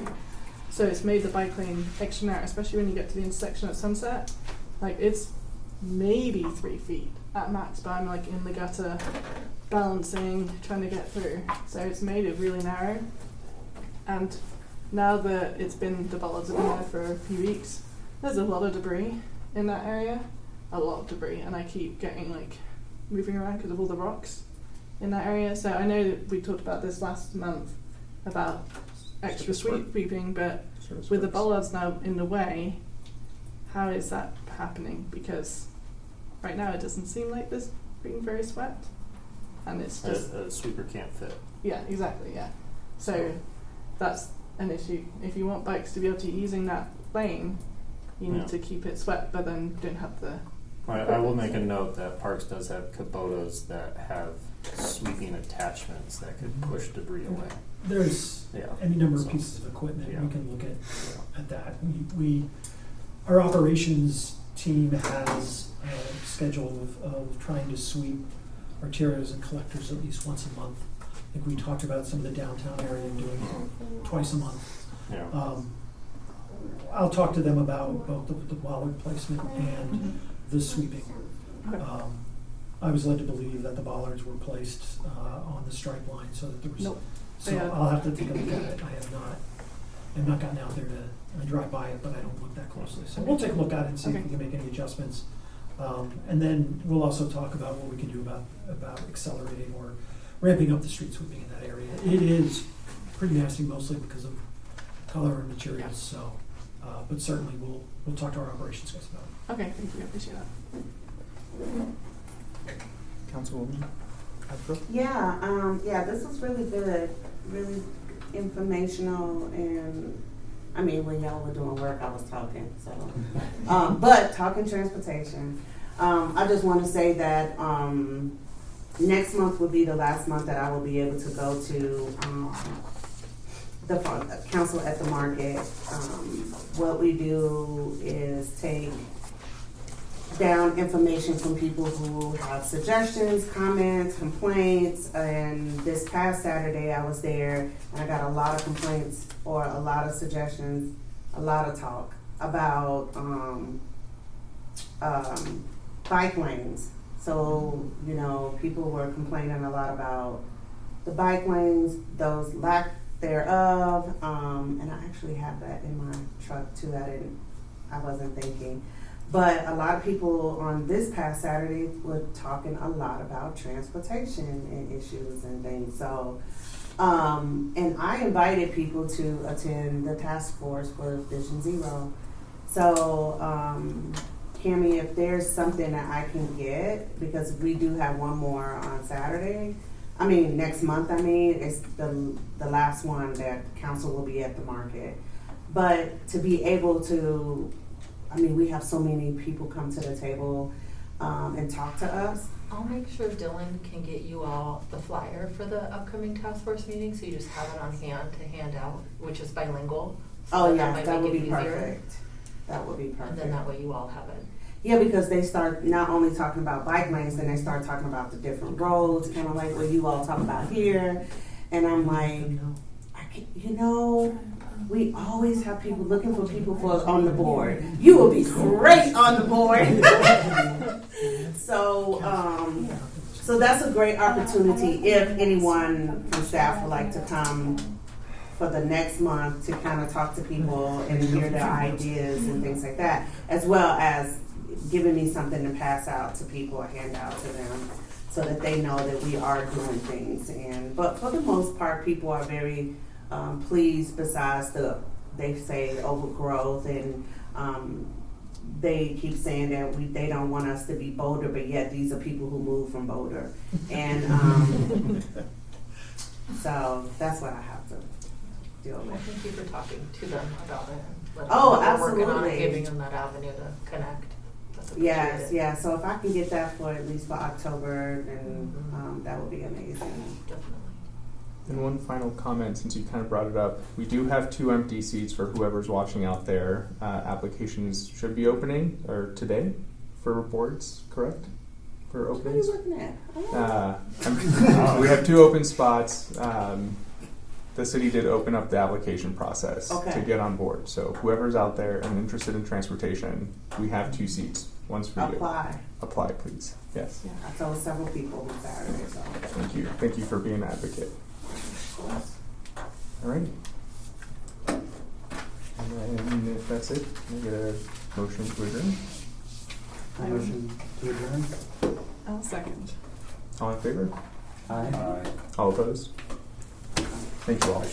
so it's made the bike lane extra narrow, especially when you get to the intersection at Sunset. It's maybe 3 feet at max, but I'm in the gutter, balancing, trying to get through. So it's made it really narrow. And now that the bollards have been there for a few weeks, there's a lot of debris in that area. A lot of debris, and I keep getting moving around because of all the rocks in that area. So I know that we talked about this last month about extra sweeping, but with the bollards now in the way, how is that happening? Because right now it doesn't seem like there's being very swept, and it's just a sweeper can't fit. Yeah, exactly. Yeah, so that's an issue. If you want bikes to be able to using that lane, you need to keep it swept, but then don't have the. I will make a note that Parks does have Kubotas that have sweeping attachments that could push debris away. There's any number of pieces of equipment we can look at that. Our operations team has a schedule of trying to sweep arterials and collectors at least once a month. I think we talked about some of the downtown area doing it twice a month. Yeah. I'll talk to them about both the bollard placement and the sweeping. I was led to believe that the bollards were placed on the stripe line so that there was. Nope. So I'll have to take a look at it. I've not gotten out there to drive by it, but I don't look that closely. So we'll take a look at it and see if we can make any adjustments. And then we'll also talk about what we can do about accelerating or ramping up the street sweeping in that area. It is pretty nasty, mostly because of color and materials. So, but certainly we'll talk to our operations guys about it. Okay, thank you. I appreciate that. Councilwoman? Yeah, this was really good, really informational, and I mean, when y'all were doing work, I was talking, so. But talking transportation, I just want to say that next month will be the last month that I will be able to go to the council at the market. What we do is take down information from people who have suggestions, comments, complaints, and this past Saturday I was there and I got a lot of complaints or a lot of suggestions, a lot of talk about bike lanes. So, you know, people were complaining a lot about the bike lanes, those lack thereof, and I actually have that in my truck too. I wasn't thinking. But a lot of people on this past Saturday were talking a lot about transportation and issues and things. So, and I invited people to attend the task force for Vision Zero. So, Cammie, if there's something that I can get, because we do have one more on Saturday. Next month, it's the last one that council will be at the market. But to be able to, we have so many people come to the table and talk to us. I'll make sure Dylan can get you all the flyer for the upcoming task force meeting, so you just have it on hand to hand out, which is bilingual. So that would be perfect. That would be perfect. And then that way you all have it. Yeah, because they start not only talking about bike lanes, then they start talking about the different roads, kind of like what you all talk about here. And I'm like, we always have people looking for people on the board. You will be great on the board. So that's a great opportunity if anyone from staff would like to come for the next month to kind of talk to people and hear their ideas and things like that, as well as giving me something to pass out to people or hand out to them so that they know that we are doing things. But for the most part, people are very pleased, besides they say overgrowth, and they keep saying that they don't want us to be Boulder, but yet these are people who move from Boulder. And so that's what I have to deal with. Well, thank you for talking to them about it. And Absolutely. Working on it, giving them that avenue to connect. Yes. So if I can get that for at least for October, then that would be amazing. Definitely. And one final comment, since you kind of brought it up, we do have 2 empty seats for whoever's watching out there. Applications should be opening today for boards, correct? For openings. What are you looking at? We have 2 open spots. The city did open up the application process to get on board. So whoever's out there and interested in transportation, we have 2 seats. One's for you. Apply, please. Yes. Yeah, I told several people on Saturday. So thank you. Thank you for being an advocate. All right. And if that's it, can I get a motion to adjourn? Motion to adjourn? I'll second. All in favor? Aye. All opposed? Thank you all.